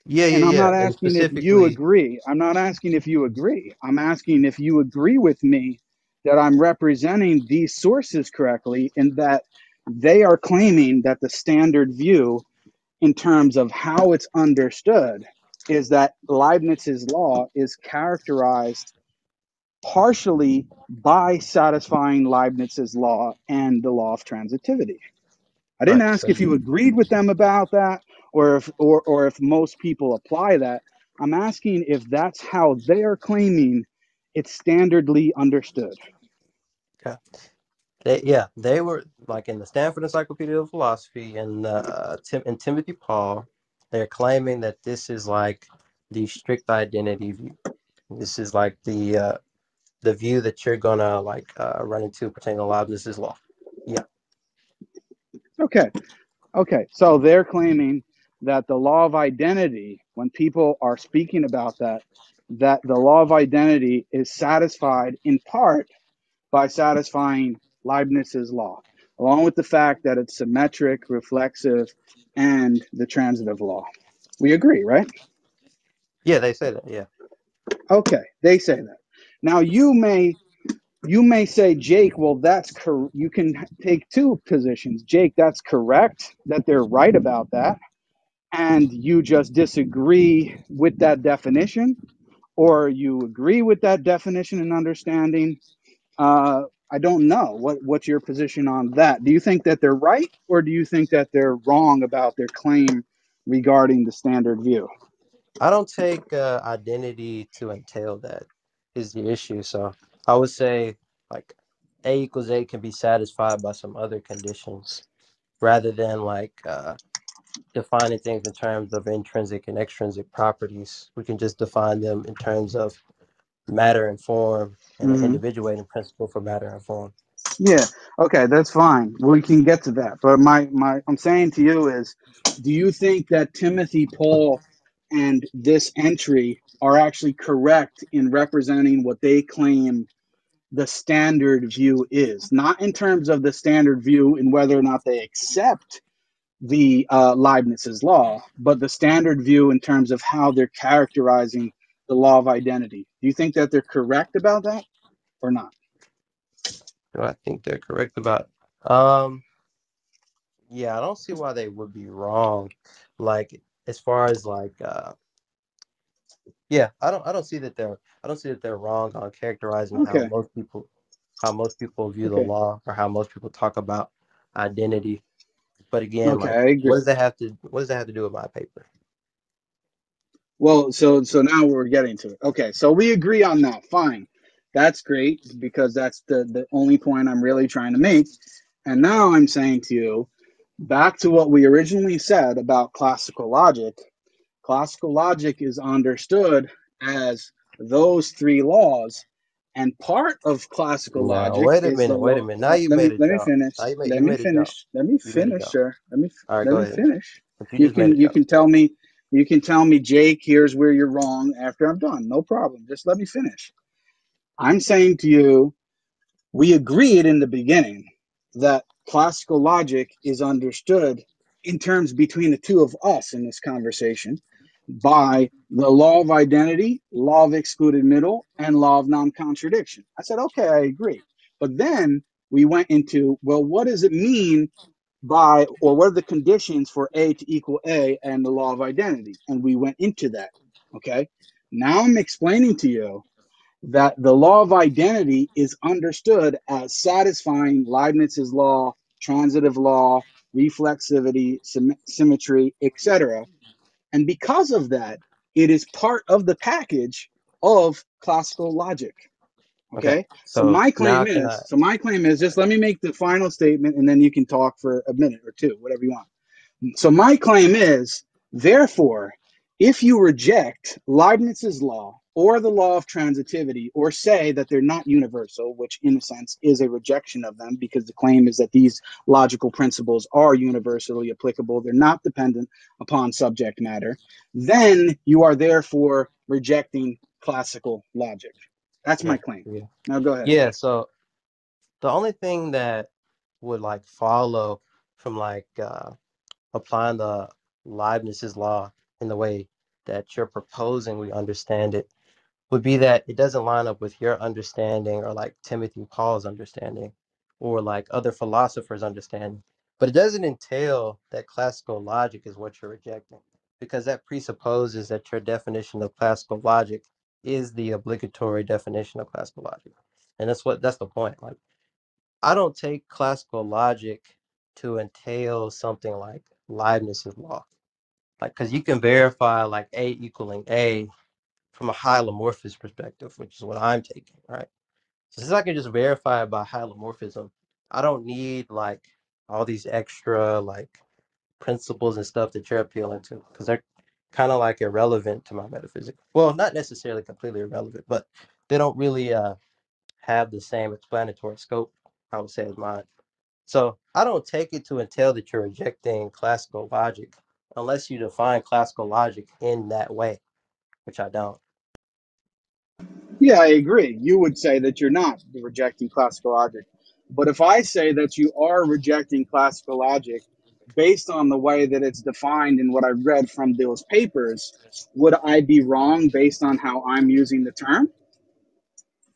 Yeah, And yeah, I'm yeah. not And asking if you specifically, agree. I'm not asking if you agree. I'm asking if you agree with me that I'm representing these sources correctly in that they are claiming that the standard view in terms of how it's understood is that Leibniz's law is characterized partially by satisfying Leibniz's law and the law of transitivity. I didn't Right. ask So if you agreed with them about that, or if most people apply that. I'm asking if that's how they are claiming it's standardly understood. yeah, they were like in the Stanford Encyclopedia of Philosophy and Timothy Paul. They're claiming that this is like the strict identity view. This is like the view that you're gonna like run into pertaining to Leibniz's law. Yeah. Okay, okay. So they're claiming that the law of identity, when people are speaking about that, that the law of identity is satisfied in part by satisfying Leibniz's law, along with the fact that it's symmetric, reflexive, and the transitive law. We agree, right? Yeah, they say that. Yeah. Okay, they say that. Now you may say, Jake, well, you can take two positions. Jake, that's correct that they're right about that, and you just disagree with that definition, or you agree with that definition and understanding. I don't know what's your position on that. Do you think that they're right, or do you think that they're wrong about their claim regarding the standard view? I don't take identity to entail that is the issue. So I would say like A equals A can be satisfied by some other conditions rather than like defining things in terms of intrinsic and extrinsic properties. We can just define them in terms of matter and form and an Mm-hmm. individuating principle for matter and form. Yeah. Okay, that's fine. We can get to that. But my I'm saying to you is, do you think that Timothy Paul and this entry are actually correct in representing what they claim the standard view is? Not in terms of the standard view and whether or not they accept the Leibniz's law, but the standard view in terms of how they're characterizing the law of identity. Do you think that they're correct about that or not? Do I think they're correct about? Um, yeah, I don't see why they would be wrong. Like as far as like yeah, I don't see that they're wrong on characterizing Okay. how most people view the Okay. law or how most people talk about identity. But again, Okay. like I agree. what does that have to do with my paper? Well, so now we're getting to it. Okay. So we agree on that. Fine. That's great because that's the only point I'm really trying to make. And now I'm saying to you, back to what we originally said about classical logic. Classical logic is understood as those three laws, and part of classical No, logic wait a is the minute, wait a law. minute. Now you made a Let me jump. finish. Now Let you me made a jump. finish. Let me You made a finish, jump. sir. All right, Let go me ahead. finish. But you just made a You jump. can tell me Jake, here's where you're wrong after I'm done. No problem. Just let me finish. I'm saying to you, we agreed in the beginning that classical logic is understood in terms between the two of us in this conversation by the law of identity, law of excluded middle, and law of non-contradiction. I said, okay, I agree. But then we went into, well, what does it mean by, or what are the conditions for A to equal A and the law of identity? And we went into that. Okay. Now I'm explaining to you that the law of identity is understood as satisfying Leibniz's law, transitive law, reflexivity, symmetry, etc. And because of that, it is part of the package of classical logic. Okay. Okay. So now can I So my claim is just let me make the final statement and then you can talk for a minute or two, whatever you want. So my claim is, therefore, if you reject Leibniz's law or the law of transitivity, or say that they're not universal, which in a sense is a rejection of them because the claim is that these logical principles are universally applicable, they're not dependent upon subject matter, then you are therefore rejecting classical logic. That's my yeah, claim. yeah. Now go ahead. Yeah, so the only thing that would like follow from like applying the Leibniz's law in the way that you're proposing we understand it would be that it doesn't line up with your understanding or like Timothy Paul's understanding or like other philosophers' understanding. But it doesn't entail that classical logic is what you're rejecting because that presupposes that your definition of classical logic is the obligatory definition of classical logic. And that's the point. Like, I don't take classical logic to entail something like Leibniz's law. Like, because you can verify like A equaling A from a hylomorphism perspective, which is what I'm taking, right? So since I can just verify it by hylomorphism, I don't need like all these extra like principles and stuff that you're appealing to, because they're kind of like irrelevant to my metaphysics. Well, not necessarily completely irrelevant, but they don't really have the same explanatory scope, I would say, as mine. So I don't take it to entail that you're rejecting classical logic unless you define classical logic in that way, which I don't. Yeah, I agree. You would say that you're not rejecting classical logic. But if I say that you are rejecting classical logic based on the way that it's defined in what I read from those papers, would I be wrong based on how I'm using the term?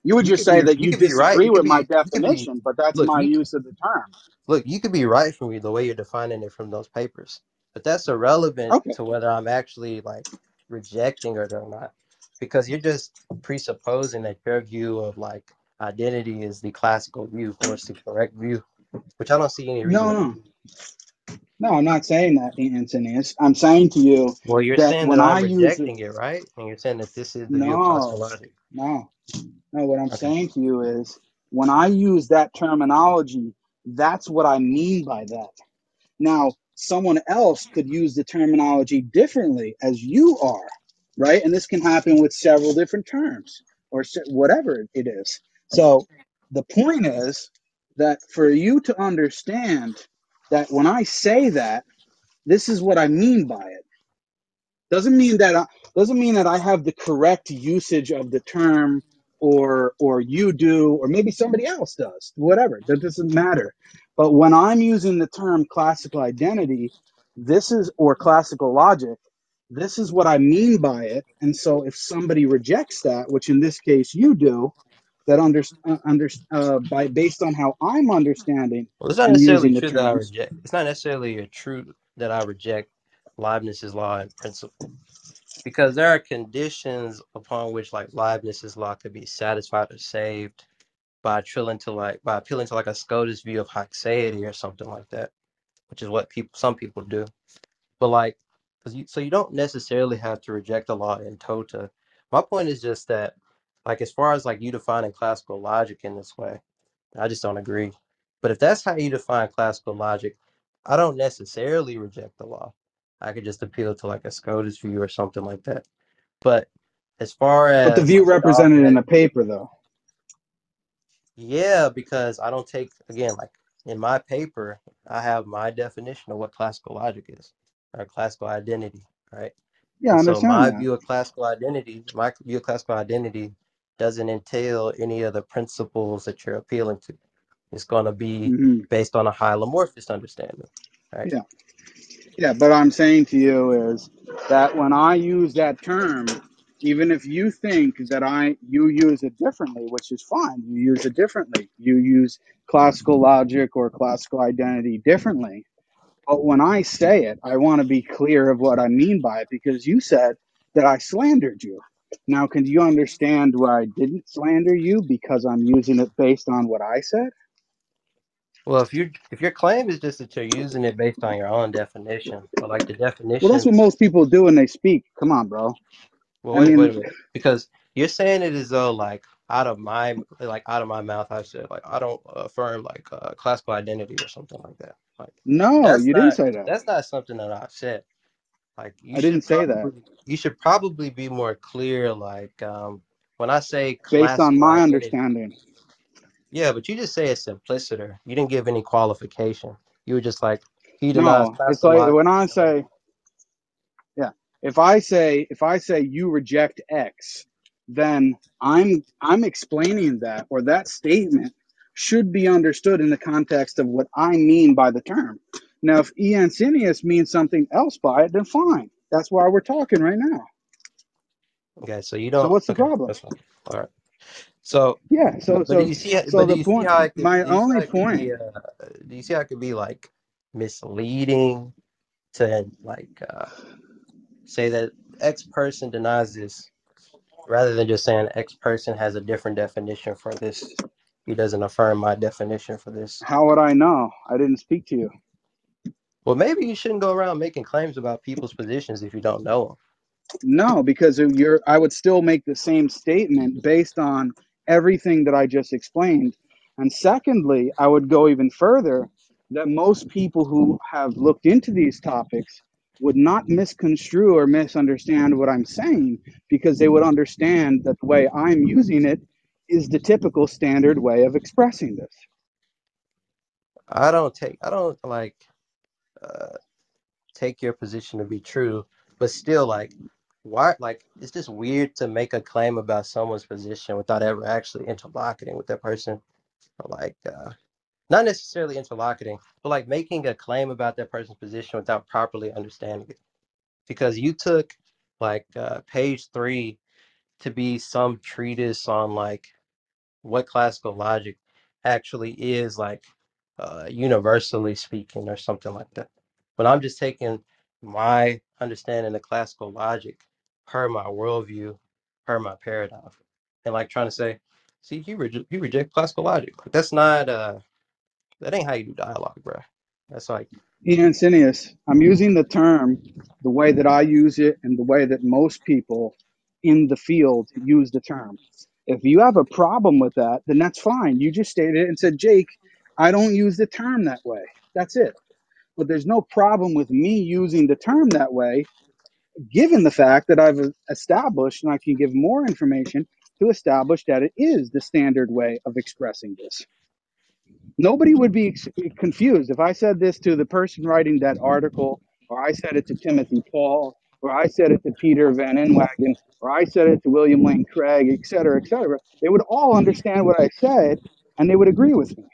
You would You just could say be that you you could be right. disagree with my You could be definition, but that's look, my you use of the term. look, you could be right from the way you're defining it from those papers. But that's irrelevant Okay. to whether I'm actually like rejecting it or not. Because you're just presupposing that your view of like identity is the classical view or it's the correct view, which I don't see any reason No, to no. believe. No, I'm not saying that, Antonius. I'm saying to you Well, you're that saying when that I I'm use the rejecting it, right? And you're saying that this is the view of classical no, logic. no, no, what I'm Okay. saying to you is when I use that terminology, that's what I mean by that. Now, someone else could use the terminology differently as you are, right? And this can happen with several different terms or whatever it is. So the point is that for you to understand that when I say that, this is what I mean by it. Doesn't mean that I have the correct usage of the term or you do or maybe somebody else does. Whatever. That doesn't matter. But when I'm using the term classical identity, this is or classical logic, this is what I mean by it. And so if somebody rejects that, which in this case you do, that by based on how I'm understanding Well, it's not and necessarily using the true that I terms, reject. It's not necessarily a true that I reject Leibniz's law in principle, because there are conditions upon which like Leibniz's law could be satisfied or saved by appealing to like a Scotus view of haxeity or something like that, which is what some people do. But like, so you don't necessarily have to reject the law in tota. My point is just that, like, as far as like you defining classical logic in this way, I just don't agree. But if that's how you define classical logic, I don't necessarily reject the law. I could just appeal to like a Scotus view or something like that. But as far but the as view like represented in the dogmatic, paper though. yeah, because I don't take, again, like in my paper, I have my definition of what classical logic is, or classical identity, right? Yeah, I And so understand that. my view of classical identity doesn't entail any of the principles that you're appealing to. It's going to be Hmm. based on a hylomorphist understanding, right? Yeah. Yeah, but I'm saying to you is that when I use that term, even if you think that you use it differently, which is fine, you use it differently. You use classical logic or classical identity differently. But when I say it, I want to be clear of what I mean by it because you said that I slandered you. Now, can you understand where I didn't slander you because I'm using it based on what I said? Well, if your claim is just that you're using it based on your own definition, but like the Well, that's what definitions, most people do when they speak. Come on, bro. well, I wait mean, a minute, because you're saying it as though out of my mouth, I said like I don't affirm like classical identity or something like that. Like no, that's you didn't not say that. that's not something that I've said. Like I didn't say that. you should probably be more clear. Like when I say Based on classical my identity, understanding. yeah, but you just say it's simpliciter. You didn't give any qualification. You were just like he denies No, it's classical like logic. when I say, yeah, if I say you reject X, then I'm explaining that or that statement should be understood in the context of what I mean by the term. Now, if Eansinius means something else by it, then fine. That's why we're talking right now. Okay, so you So don't. what's the Okay, problem? that's fine. All right. So, Yeah. So but do so you see? so But the point. My do you see only how it could point. be? Do you see how it could be like misleading to like say that X person denies this, rather than just saying X person has a different definition for this. He doesn't affirm my definition for this. How would I know? I didn't speak to you. Well, maybe you shouldn't go around making claims about people's positions if you don't know them. No, because I would still make the same statement based on everything that I just explained. And secondly, I would go even further that most people who have looked into these topics would not misconstrue or misunderstand what I'm saying because they would understand that the way I'm using it is the typical standard way of expressing this. I don't like uh, take your position to be true, but still, like, why? Like, it's just weird to make a claim about someone's position without ever actually interlocuting with that person. Like, not necessarily interlocuting, but like making a claim about that person's position without properly understanding it. Because you took like page 3 to be some treatise on like what classical logic actually is, like universally speaking or something like that. But I'm just taking my understanding of classical logic per my worldview, per my paradigm, and like trying to say, see, you reject classical logic. Like, that's not that ain't how you do dialogue, bro. That's like, Ian Sinius, I'm using the term the way that I use it and the way that most people in the field use the term. If you have a problem with that, then that's fine. You just stated it and said, Jake, I don't use the term that way. That's it. But there's no problem with me using the term that way, given the fact that I've established, and I can give more information to establish that it is the standard way of expressing this. Nobody would be confused if I said this to the person writing that article, or I said it to Timothy Paul, or I said it to Peter Van Inwagen, or I said it to William Lane Craig, et cetera, et cetera. They would all understand what I said, and they would agree with me.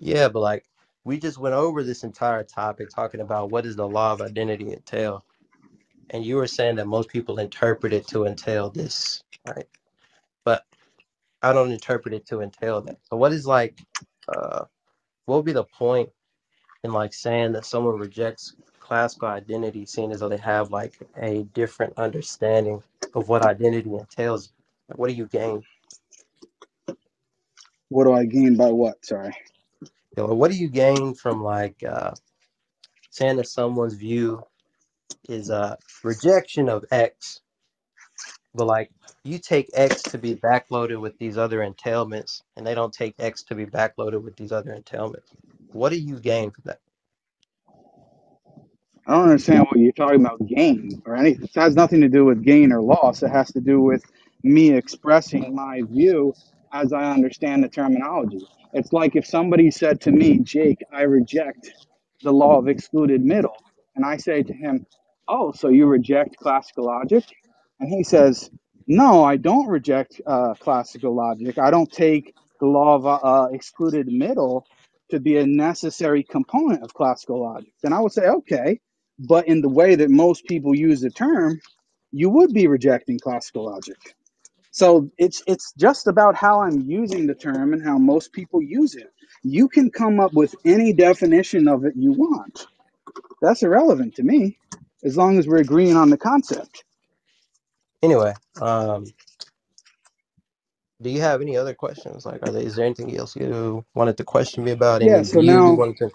yeah, but like we just went over this entire topic talking about what does the law of identity entail, and you were saying that most people interpret it to entail this, right? But I don't interpret it to entail that. So what is like, uh, what would be the point in like saying that someone rejects classical identity, seeing as though they have like a different understanding of what identity entails? Like, what do you gain? What do I gain by what? Sorry. You know, what do you gain from like saying that someone's view is a rejection of X, but like you take X to be backloaded with these other entailments, and they don't take X to be backloaded with these other entailments. What do you gain from that? I don't understand what you're talking about gain or anything. It has nothing to do with gain or loss. It has to do with me expressing my view as I understand the terminology. It's like if somebody said to me, Jake, I reject the law of excluded middle. And I say to him, oh, so you reject classical logic? And he says, no, I don't reject classical logic. I don't take the law of excluded middle to be a necessary component of classical logic. Then I would say, okay, but in the way that most people use the term, you would be rejecting classical logic. So it's just about how I'm using the term and how most people use it. You can come up with any definition of it you want. That's irrelevant to me, as long as we're agreeing on the concept. Anyway, do you have any other questions? Like, is there anything else you wanted to question me about? Yeah. Any So views you now, wanted to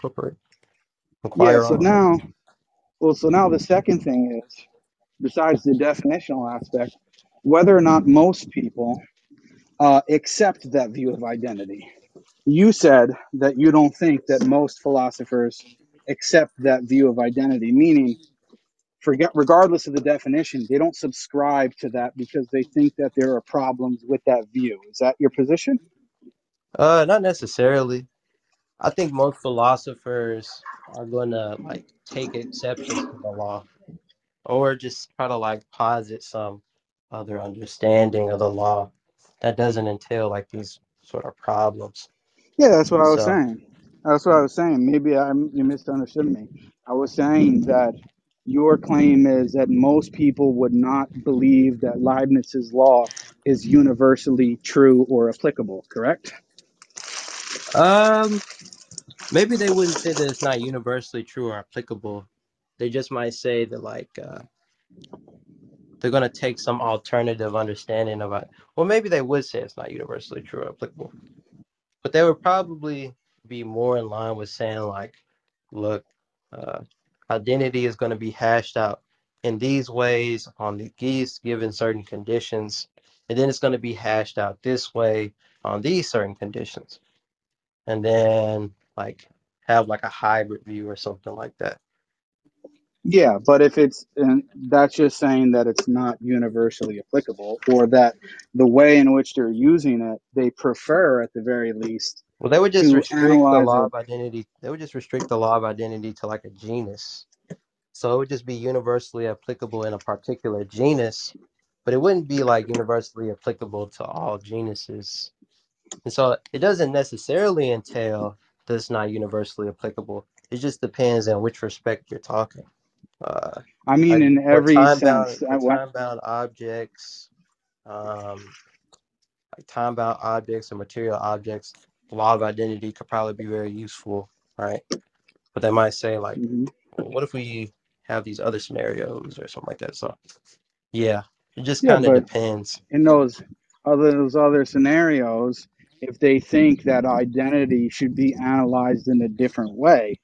yeah. inquire So on? now, well, so now the second thing is, besides the definitional aspect, whether or not most people accept that view of identity. You said that you don't think that most philosophers accept that view of identity, meaning, forget, regardless of the definition, they don't subscribe to that because they think that there are problems with that view. Is that your position? Not necessarily. I think most philosophers are gonna like take exceptions to the law, or just try to like posit some other understanding of the law that doesn't entail like these sort of problems. Yeah, that's what I was So, saying. That's what I was saying. Maybe you misunderstood me. I was saying that your claim is that most people would not believe that Leibniz's law is universally true or applicable, correct? um, maybe they wouldn't say that it's not universally true or applicable. They just might say that like they're going to take some alternative understanding of it. Well, maybe they would say it's not universally true or applicable, but they would probably be more in line with saying like, look, uh, identity is going to be hashed out in these ways on these given certain conditions, and then it's going to be hashed out this way on these certain conditions, and then like have like a hybrid view or something like that. Yeah, but if it's, and that's just saying that it's not universally applicable, or that the way in which they're using it, they prefer at the very least Well, they would just to restrict the analyze law it. of identity. They would just restrict the law of identity to like a genus. So it would just be universally applicable in a particular genus, but it wouldn't be like universally applicable to all genuses. And so it doesn't necessarily entail that it's not universally applicable. It just depends on which respect you're talking. Uh, I mean, like in every sense. for time bound objects, um, like time bound objects or material objects, the law of identity could probably be very useful, right? But they might say like, Mhm. well, what if we have these other scenarios or something like that? So yeah, it just Yeah, kind of but depends. in those other scenarios, if they think that identity should be analyzed in a different way,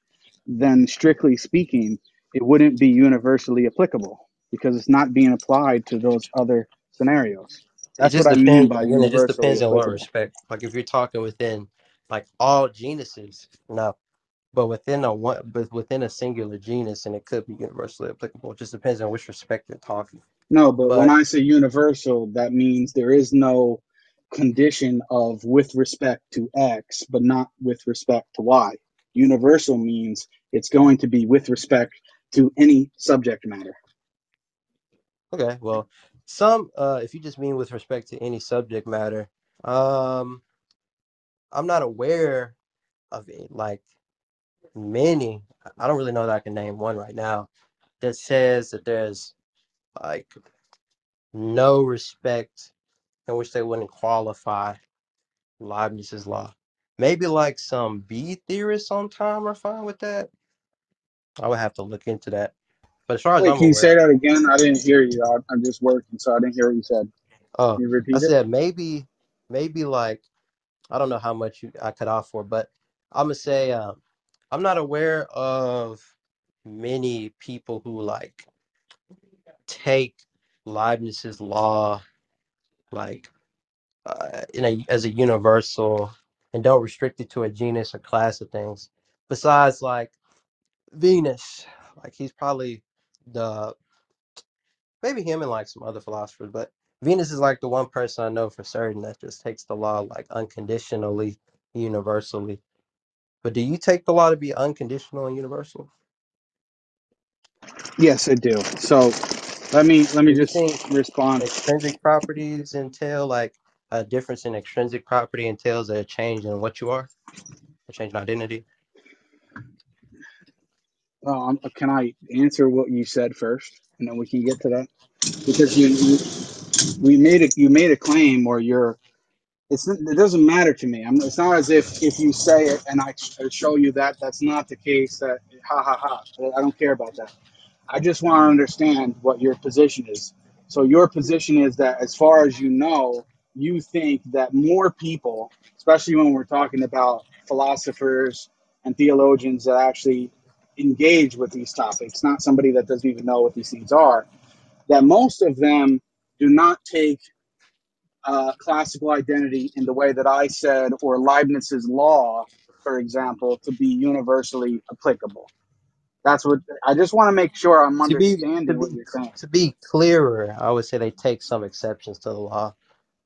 then strictly speaking, it wouldn't be universally applicable because it's not being applied to those other scenarios. It That's what just I mean depends. by Again, it just universally depends on what applicable. respect. Like if you're talking within like all genuses, no. But within a singular genus, and it could be universally applicable. It just depends on which respect you're talking. No, but when But I say universal, that means there is no condition of with respect to X, but not with respect to Y. Universal means it's going to be with respect to any subject matter. okay, well, some if you just mean with respect to any subject matter, um, I'm not aware of it, like many. I don't really know that I can name one right now that says that there's like no respect in which they wouldn't qualify Leibniz's law. Maybe like some B theorists on time are fine with that. I would have to look into that. But as far as Wait, I'm can you say aware, that again? I didn't hear you. I'm just working, so I didn't hear what you said. oh, Can you I repeat it? said maybe like I don't know how much I cut off for, but I'm gonna say I'm not aware of many people who like take Leibniz's law like in a as a universal and don't restrict it to a genus or class of things. Besides like Venus, like he's probably the maybe him and like some other philosophers, but Venus is like the one person I know for certain that just takes the law like unconditionally, universally. But do you take the law to be unconditional and universal? Yes, I do. So let me Do you just think respond. extrinsic properties entail like a difference in extrinsic property entails a change in what you are, a change in identity? Can I answer what you said first, and then we can get to that? Because you made a claim, or you're it doesn't matter to me. It's not as if you say it and I show you that that's not the case. That ha ha ha. I don't care about that. I just want to understand what your position is. So your position is that, as far as you know, you think that more people, especially when we're talking about philosophers and theologians that actually engage with these topics, not somebody that doesn't even know what these things are, that most of them do not take classical identity in the way that I said, or Leibniz's law, for example, to be universally applicable. That's what I just want to make sure I'm To be to understanding what be you're saying. to be clearer, I would say they take some exceptions to the law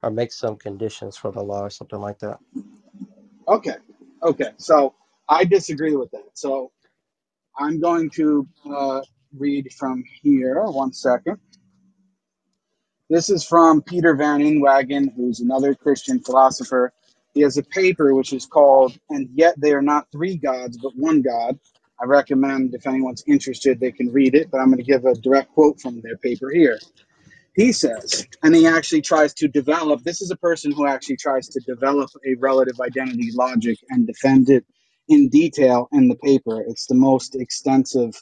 or make some conditions for the law or something like that. Okay. Okay. So I disagree with that. So I'm going to read from here. One second. This is from Peter Van Inwagen, who's another Christian philosopher. He has a paper which is called "And Yet They Are Not Three Gods, But One God." I recommend, if anyone's interested, they can read it, but I'm going to give a direct quote from their paper here. He says, and he actually tries to develop, this is a person who actually tries to develop a relative identity logic and defend it in detail in the paper. It's the most extensive,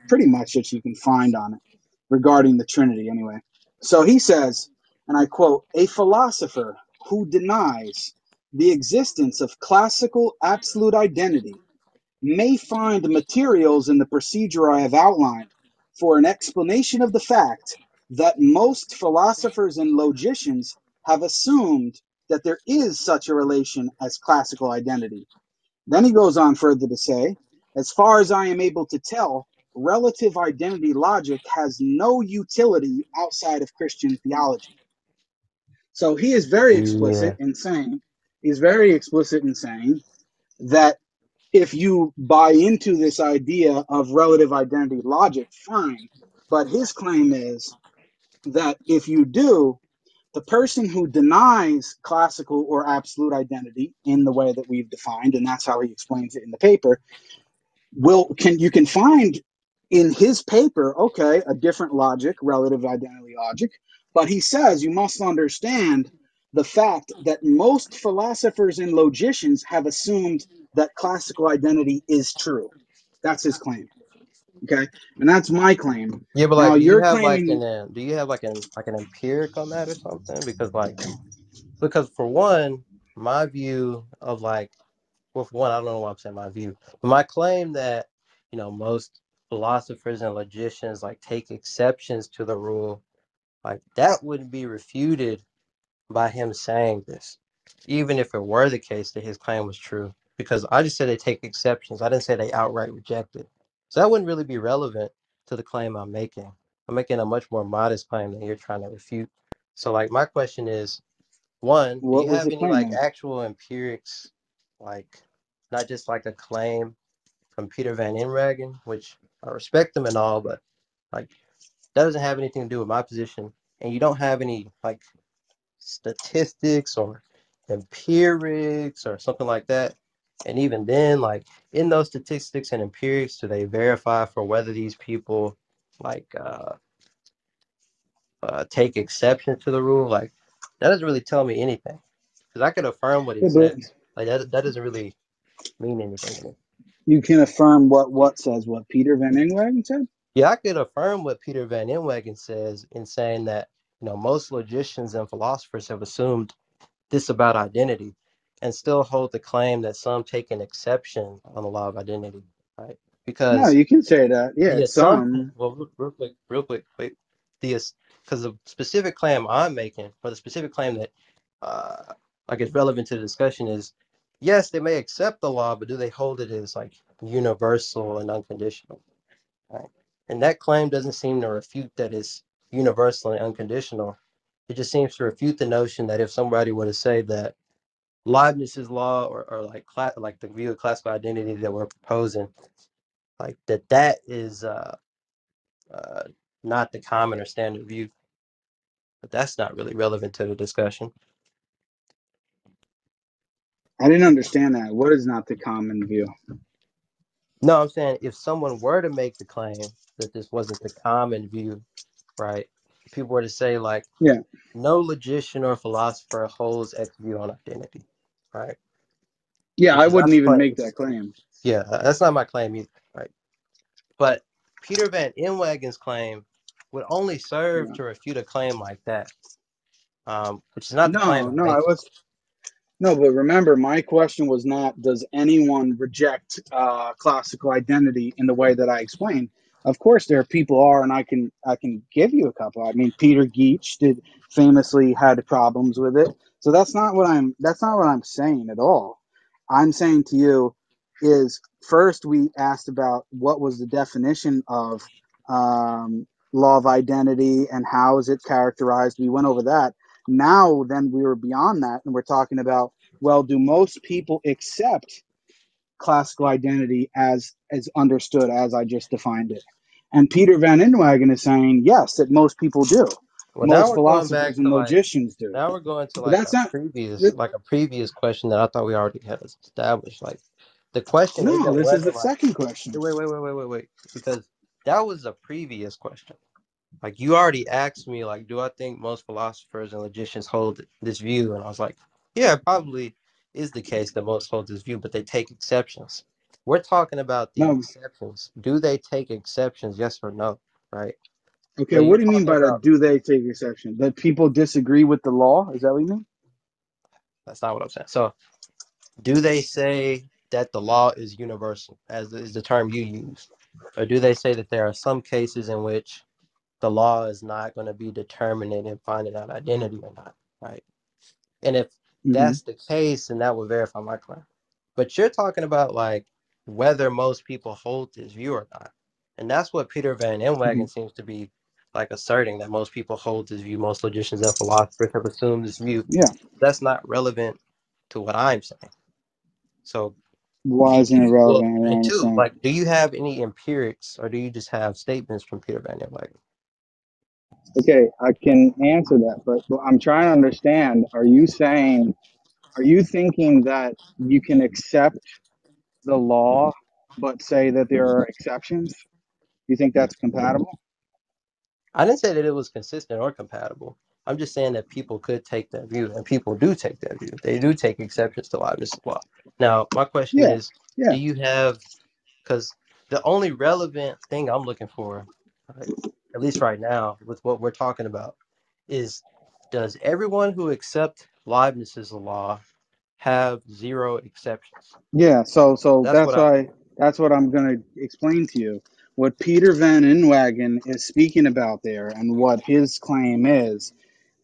pretty much, that you can find on it. regarding the Trinity anyway. So he says, and I quote, a philosopher who denies the existence of classical absolute identity may find materials in the procedure I have outlined for an explanation of the fact that most philosophers and logicians have assumed that there is such a relation as classical identity. Then he goes on further to say, as far as I am able to tell, relative identity logic has no utility outside of Christian theology. So he is very Yeah. explicit in saying, that if you buy into this idea of relative identity logic, fine. But his claim is that if you do, the person who denies classical or absolute identity in the way that we've defined, and that's how he explains it in the paper, you can find in his paper, okay, a different logic, relative identity logic, but he says you must understand the fact that most philosophers and logicians have assumed that classical identity is true. That's his claim. Okay, and that's my claim. Yeah, but Now like, you're claiming, do you have like an empiric on that or something? Because for one, my view of like, well, for one, I don't know why I'm saying my view, but my claim that most philosophers and logicians like take exceptions to the rule, like that wouldn't be refuted by him saying this, even if it were the case that his claim was true. Because I just said they take exceptions. I didn't say they outright reject it. So that wouldn't really be relevant to the claim I'm making. I'm making a much more modest claim than you're trying to refute. So, like, my question is, one, do what you was have the any claim like then? actual empirics, like not just like a claim from Peter Van Inwagen, which I respect him and all, but like that doesn't have anything to do with my position, and you don't have any like statistics or empirics or something like that. And even then, like in those statistics and empirics, do they verify for whether these people like take exception to the rule? Like that doesn't really tell me anything because I could affirm what he Yeah, but says. Like that doesn't really mean anything to me. you can affirm what says what Peter Van Inwagen said. Yeah, I could affirm what Peter Van Inwagen says in saying that most logicians and philosophers have assumed this about identity and still hold the claim that some take an exception on the law of identity, right? No, Because you can say that. Yeah, the some. well, real quick, wait, the because the specific claim I'm making, or the specific claim that like is relevant to the discussion is, yes, they may accept the law, but do they hold it as like universal and unconditional, right? And that claim doesn't seem to refute that it's universal and unconditional. It just seems to refute the notion that if somebody were to say that Leibniz's law or like the view of classical identity that we're proposing, like that is uh, not the common or standard view. But that's not really relevant to the discussion. I didn't understand that. What is not the common view? No, I'm saying if someone were to make the claim that this wasn't the common view, right? People were to say like Yeah, no logician or philosopher holds X view on identity, right? yeah. Which I is not wouldn't the even claim. make that claim. Yeah, that's not my claim either, right? But Peter Van Inwagen's claim would only serve Yeah. to refute a claim like that, which is not the claim No, I'm no. I making. was No, but remember, my question was not, does anyone reject classical identity in the way that I explained? Of course, there are people are, and I can give you a couple. I mean, Peter Geach did famously had problems with it. So that's not what I'm saying at all. I'm saying to you is first we asked about what was the definition of law of identity and how is it characterized. We went over that. Now then we were beyond that and we're talking about, well, do most people accept classical identity as understood as I just defined it? And Peter Van Inwagen is saying yes, that most people do. Well, now Most we're going philosophers back and to like logicians do. now we're going to But like that's not a previous question that I thought we already had established. Like the question no, isn't this is whether the like second question. wait, because that was a previous question. Like you already asked me, like, do I think most philosophers and logicians hold this view? And I was like, yeah, it probably is the case that most hold this view, but they take exceptions. We're talking about the No, exceptions. Do they take exceptions? Yes or no? Right? Okay, But you're what do you mean talking by the about, do they take exception? That people disagree with the law? Is that what you mean? that's not what I'm saying. So do they say that the law is universal, as is the term you use? Or do they say that there are some cases in which the law is not going to be determinate in finding out identity or not, right? And if Hmm. that's the case, then that would verify my claim. But you're talking about like whether most people hold this view or not. And that's what Peter Van Hmm. Inwagen seems to be like asserting, that most people hold this view, most logicians and philosophers have assumed this view. Yeah. That's not relevant to what I'm saying. So Why can isn't it you, well, relevant? I don't and two, understand. like, do you have any empirics or do you just have statements from Peter Van Inwagen? Okay, I can answer that, but I'm trying to understand. Are you thinking that you can accept the law, but say that there are exceptions? You think that's compatible? I didn't say that it was consistent or compatible. I'm just saying that people could take that view, and people do take that view. They do take exceptions to Leibniz's law. Now, my question Yeah, is, yeah, do you have, because the only relevant thing I'm looking for, right, at least right now, with what we're talking about, is does everyone who accepts Leibniz's law have zero exceptions? yeah. So That's what I. that's what I'm going to explain to you. What Peter Van Inwagen is speaking about there, and what his claim is,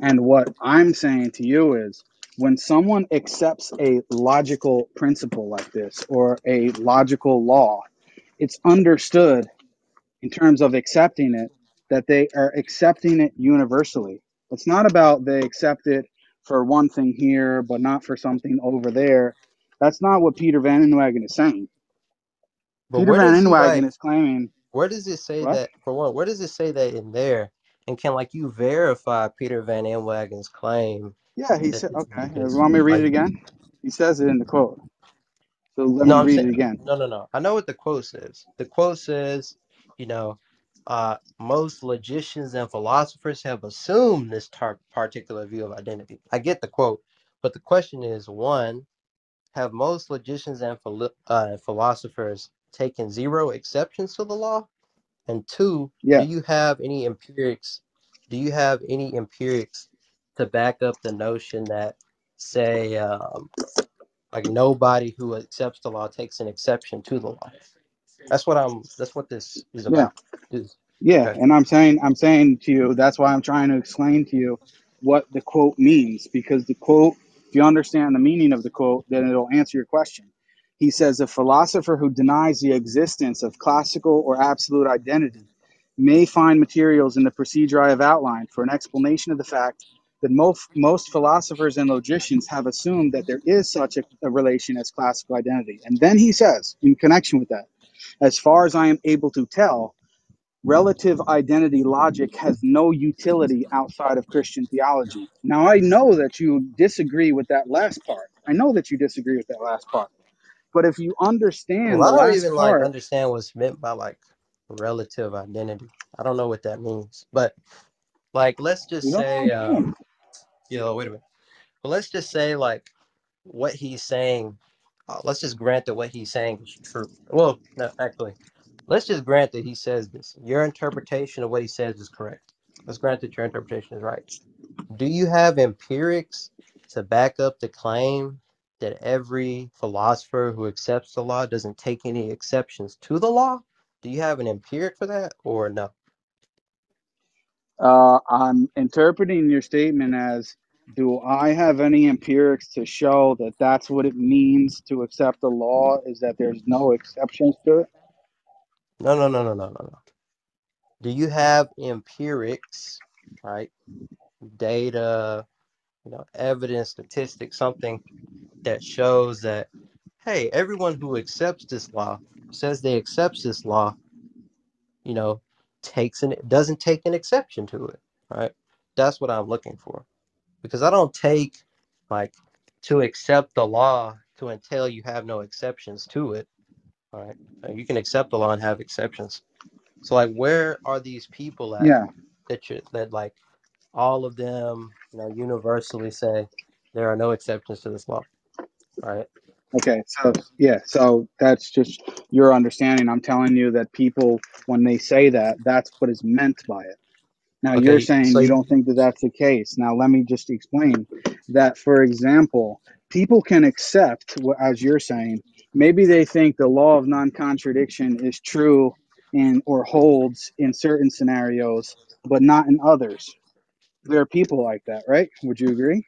and what I'm saying to you is, when someone accepts a logical principle like this or a logical law, it's understood in terms of accepting it, that they are accepting it universally. It's not about they accept it for one thing here, but not for something over there. That's not what Peter Van Inwagen is saying. But Peter where Van does he Inwagen like? is claiming, Where does it say what? that, for one, where does it say that in there? And can like you verify Peter Van Inwagen's claim Yeah, he that said, this is okay. the You case? want me to read it Like, again? He says it in the quote. So let me no, I'm read saying, it again. no, no, no. I know what the quote says. The quote says, you know, most logicians and philosophers have assumed this particular view of identity. I get the quote, but the question is, one, have most logicians and philosophers taken zero exceptions to the law? And two, do Yeah, you have any empirics? Do you have any empirics to back up the notion that, say, like nobody who accepts the law takes an exception to the law? That's what I'm. That's what this is yeah. about. Is Yeah, okay. and I'm saying to you, that's why I'm trying to explain to you what the quote means, because the quote, if you understand the meaning of the quote, then it'll answer your question. He says a philosopher who denies the existence of classical or absolute identity may find materials in the procedure I have outlined for an explanation of the fact that most philosophers and logicians have assumed that there is such a relation as classical identity. And then he says, in connection with that, as far as I am able to tell, relative identity logic has no utility outside of Christian theology. Now, I know that you disagree with that last part. I know that you disagree with that last part. But if you Well, understand the I don't last even like part, understand what's meant by like relative identity. I don't know what that means. But like, let's you just don't say, know? wait a minute. But let's just say like what he's saying. Let's just grant that what he's saying is true. Well, no, actually, let's just grant that he says this. Your interpretation of what he says is correct. Let's grant that your interpretation is right. Do you have empirics to back up the claim that every philosopher who accepts the law doesn't take any exceptions to the law? Do you have an empiric for that or no? I'm interpreting your statement as, do I have any empirics to show that that's what it means to accept the law, is that there's no exceptions to it? No, no, no, no, no, no, no. Do you have empirics, right? Data, evidence, statistics, something that shows that, hey, everyone who accepts this law, says they accepts this law, you know, doesn't take an exception to it, right? That's what I'm looking for. Because I don't take like to accept the law to entail you have no exceptions to it. All right. You can accept the law and have exceptions. So like where are these people at Yeah. that like all of them, universally say there are no exceptions to this law. All right. Okay, so yeah, so that's just your understanding. I'm telling you that people, when they say that, that's what is meant by it. Now you're Okay, saying so you don't think that that's the case. Now let me just explain that. For example, people can accept, as you're saying, maybe they think the law of non-contradiction is true in or holds in certain scenarios, but not in others. There are people like that, right? Would you agree?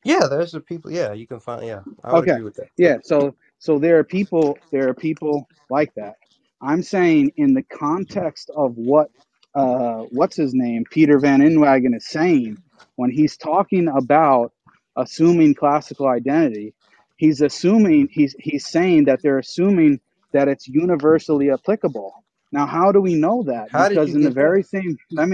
yeah, there's the people. Yeah, you can find. Yeah, I would Okay. agree with that. Yeah. So there are people like that. I'm saying in the context of what's his name, Peter Van Inwagen is saying when he's talking about assuming classical identity, he's saying that they're assuming that it's universally applicable. Now, how do we know that? How did you Because in the get there? very same let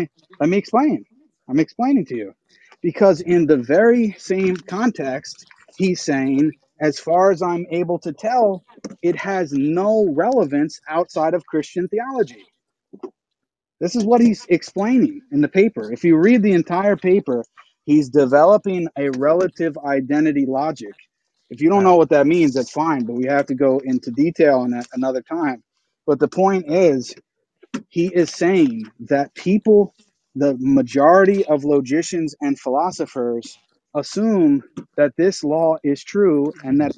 me explain. I'm explaining to you. Because in the very same context, he's saying, as far as I'm able to tell, it has no relevance outside of Christian theology. This is what he's explaining in the paper. If you read the entire paper, he's developing a relative identity logic. If you don't All know right. what that means, that's fine, but we have to go into detail on that another time. But the point is, he is saying that people, the majority of logicians and philosophers, assume that this law is true and that.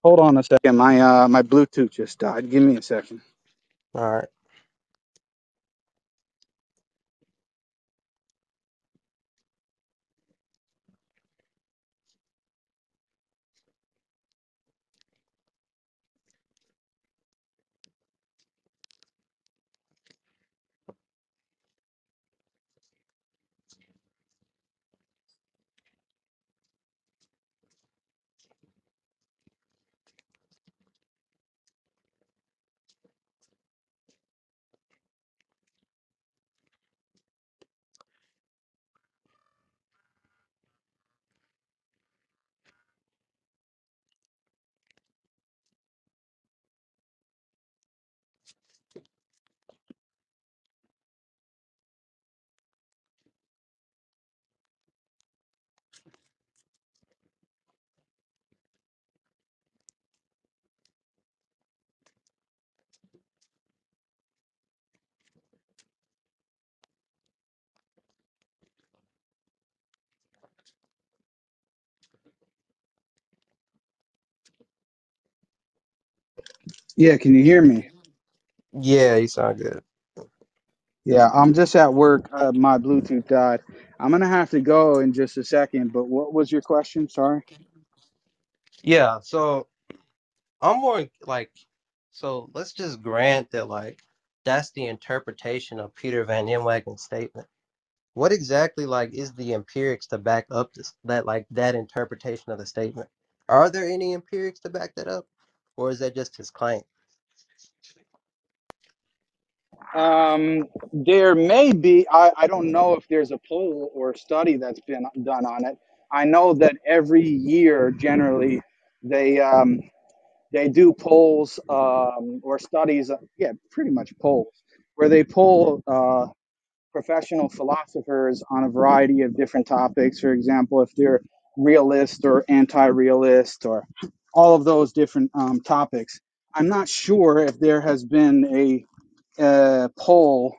Hold on a second. My Bluetooth just died. Give me a second. All right. Yeah, can you hear me? Yeah, you sound good. Yeah, I'm just at work. My Bluetooth died. I'm gonna have to go in just a second. But what was your question? Sorry. Yeah, so I'm more like, so let's just grant that like that's the interpretation of Peter Van Inwagen's statement. What exactly like is the empirics to back up this that like that interpretation of the statement? Are there any empirics to back that up, or is that just his claim? There may be. I don't know if there's a poll or study that's been done on it. I know that every year, generally, they um, they do polls or studies. Yeah, pretty much polls where they poll professional philosophers on a variety of different topics. For example, if they're realist or anti-realist or all of those different topics. I'm not sure if there has been a poll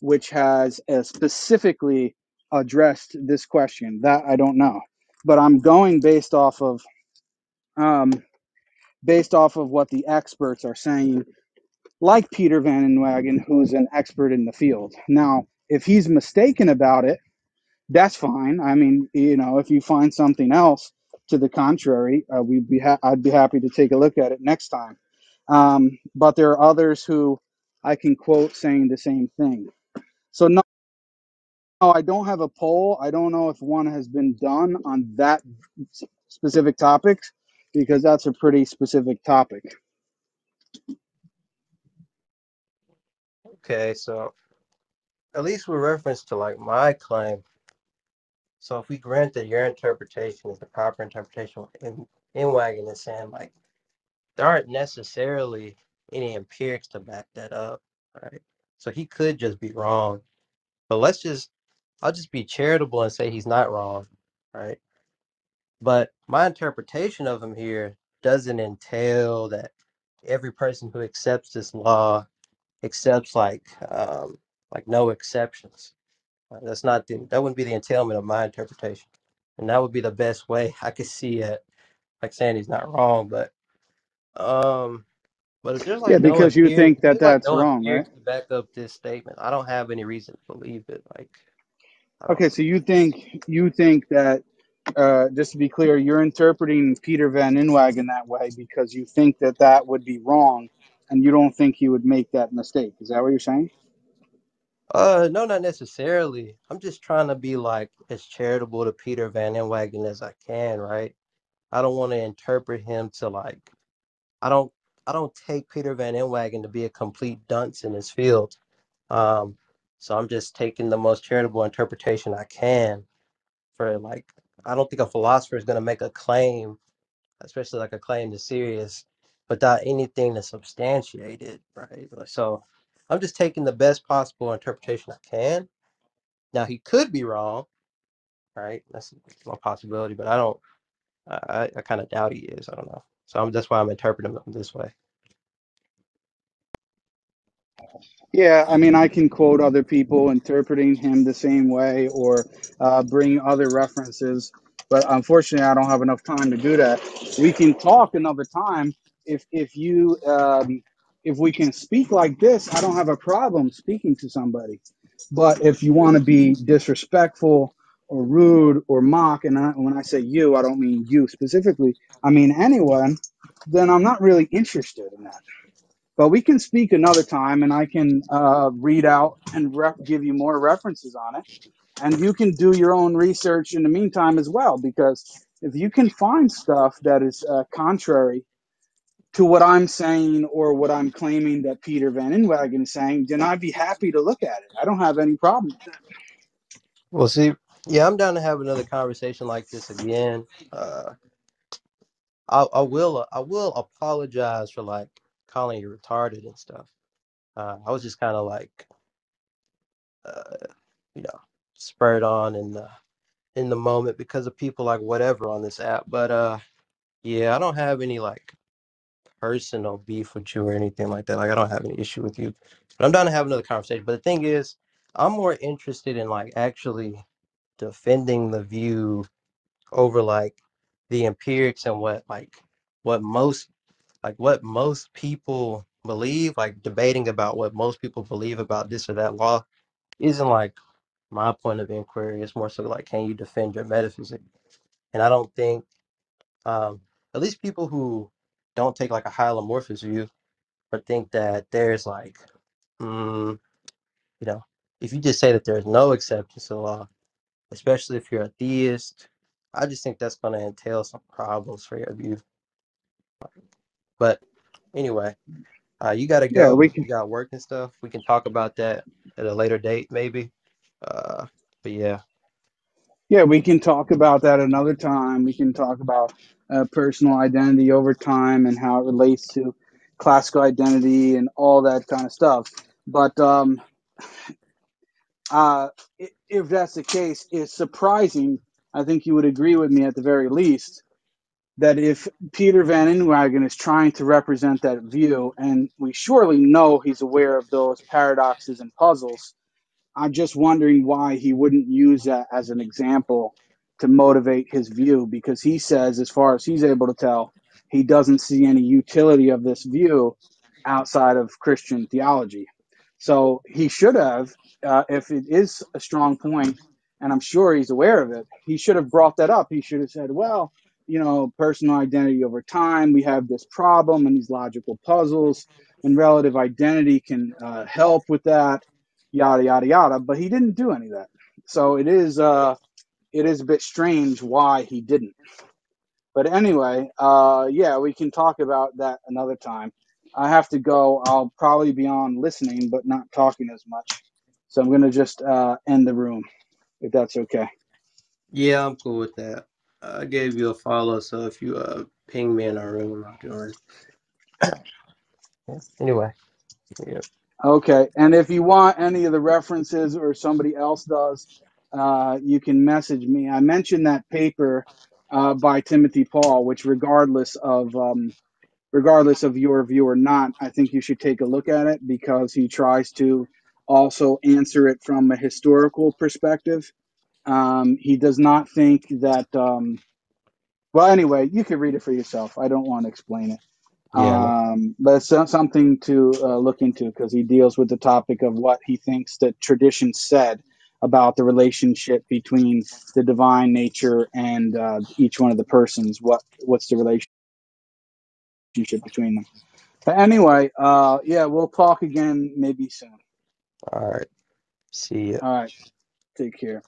which has specifically addressed this question. That I don't know, but I'm going um, based off of what the experts are saying, like Peter Van Inwagen, who's an expert in the field. Now, if he's mistaken about it, that's fine. I mean, if you find something else to the contrary, I'd be happy to take a look at it next time. But there are others who I can quote saying the same thing. So no, I don't have a poll. I don't know if one has been done on that specific topic because that's a pretty specific topic. Okay, so at least with reference to like my claim, so if we grant that your interpretation is the proper interpretation, in Wagon is saying like there aren't necessarily any empirics to back that up, right? So he could just be wrong. But I'll just be charitable and say he's not wrong, right? But my interpretation of him here doesn't entail that every person who accepts this law accepts like like no exceptions. That's not that wouldn't be the entailment of my interpretation, and that would be the best way I could see it. Like saying he's not wrong, um, but if there's Yeah, like no because you empirics, think if that there's like that's no wrong, right? empirics to back up this statement, I don't have any reason to believe it. Like I don't. Okay, so you think that just to be clear, you're interpreting Peter Van Inwagen that way because you think that that would be wrong, and you don't think he would make that mistake. Is that what you're saying? No, not necessarily. I'm just trying to be like as charitable to Peter Van Inwagen as I can, right? I don't want to interpret him to like I don't I don't take Peter Van Inwagen to be a complete dunce in his field. Um, so I'm just taking the most charitable interpretation I can for like I don't think a philosopher is going to make a claim, especially like a claim to serious, without anything to substantiate it, right? So I'm just taking the best possible interpretation I can. Now he could be wrong, right? That's a possibility, but I don't. I kind of doubt he is. I don't know. So that's why I'm interpreting him this way. Yeah, I mean, I can quote other people interpreting him the same way or bring other references, but unfortunately, I don't have enough time to do that. We can talk another time if we can speak like this. I don't have a problem speaking to somebody, but if you want to be disrespectful or rude or mock, and when I say you, I don't mean you specifically. I mean anyone. Then I'm not really interested in that. But we can speak another time, and I can read out and give you more references on it. And you can do your own research in the meantime as well, because if you can find stuff that is contrary to what I'm saying or what I'm claiming that Peter Van Inwagen is saying, then I'd be happy to look at it. I don't have any problem with that. We'll see. Yeah, I'm down to have another conversation like this again. Uh, I will apologize for like calling you retarded and stuff. I was just kind of like uh, you know spurred on in the moment because of people like whatever on this app. But yeah, I don't have any like personal beef with you or anything like that. Like I don't have any issue with you. But I'm down to have another conversation. But the thing is, I'm more interested in like actually defending the view over like the empirics and what most what most people believe, like debating about what most people believe about this or that law isn't like my point of inquiry. It's more so like, can you defend your metaphysics? And I don't think, um, at least people who don't take like a hylomorphous view or think that there's like, mm, you know, if you just say that there's no exceptions to the law, especially if you're a theist, I just think that's going to entail some problems for your view. But anyway, you got to Yeah, go. we can. You got work and stuff. We can talk about that at a later date, maybe. Uh, but yeah. Yeah, we can talk about that another time. We can talk about personal identity over time and how it relates to classical identity and all that kind of stuff. But uh, if that's the case, it's surprising. I think you would agree with me at the very least that if Peter Van Inwagen is trying to represent that view, and we surely know he's aware of those paradoxes and puzzles, I'm just wondering why he wouldn't use that as an example to motivate his view, because he says, as far as he's able to tell, he doesn't see any utility of this view outside of Christian theology. So he should have, if it is a strong point, and I'm sure he's aware of it, he should have brought that up. He should have said, well, personal identity over time, we have this problem and these logical puzzles, and relative identity can help with that, yada yada yada. But he didn't do any of that. So it is a bit strange why he didn't. But anyway, yeah, we can talk about that another time. I have to go. I'll probably be on listening, but not talking as much. So I'm gonna just end the room if that's okay. Yeah, I'm cool with that. I gave you a follow, so if you ping me in our room, I'll join. Yeah. Anyway, yeah. Okay, and if you want any of the references or somebody else does, you can message me. I mentioned that paper by Timothy Paul, which regardless of your view or not, I think you should take a look at it because he tries to also answer it from a historical perspective. He does not think that. Well, anyway, you can read it for yourself. I don't want to explain it. Yeah, no. But it's something to look into, because he deals with the topic of what he thinks that tradition said about the relationship between the divine nature and each one of the persons. What's the relationship between them? But anyway, yeah, we'll talk again maybe soon. All right. See ya. All right, take care.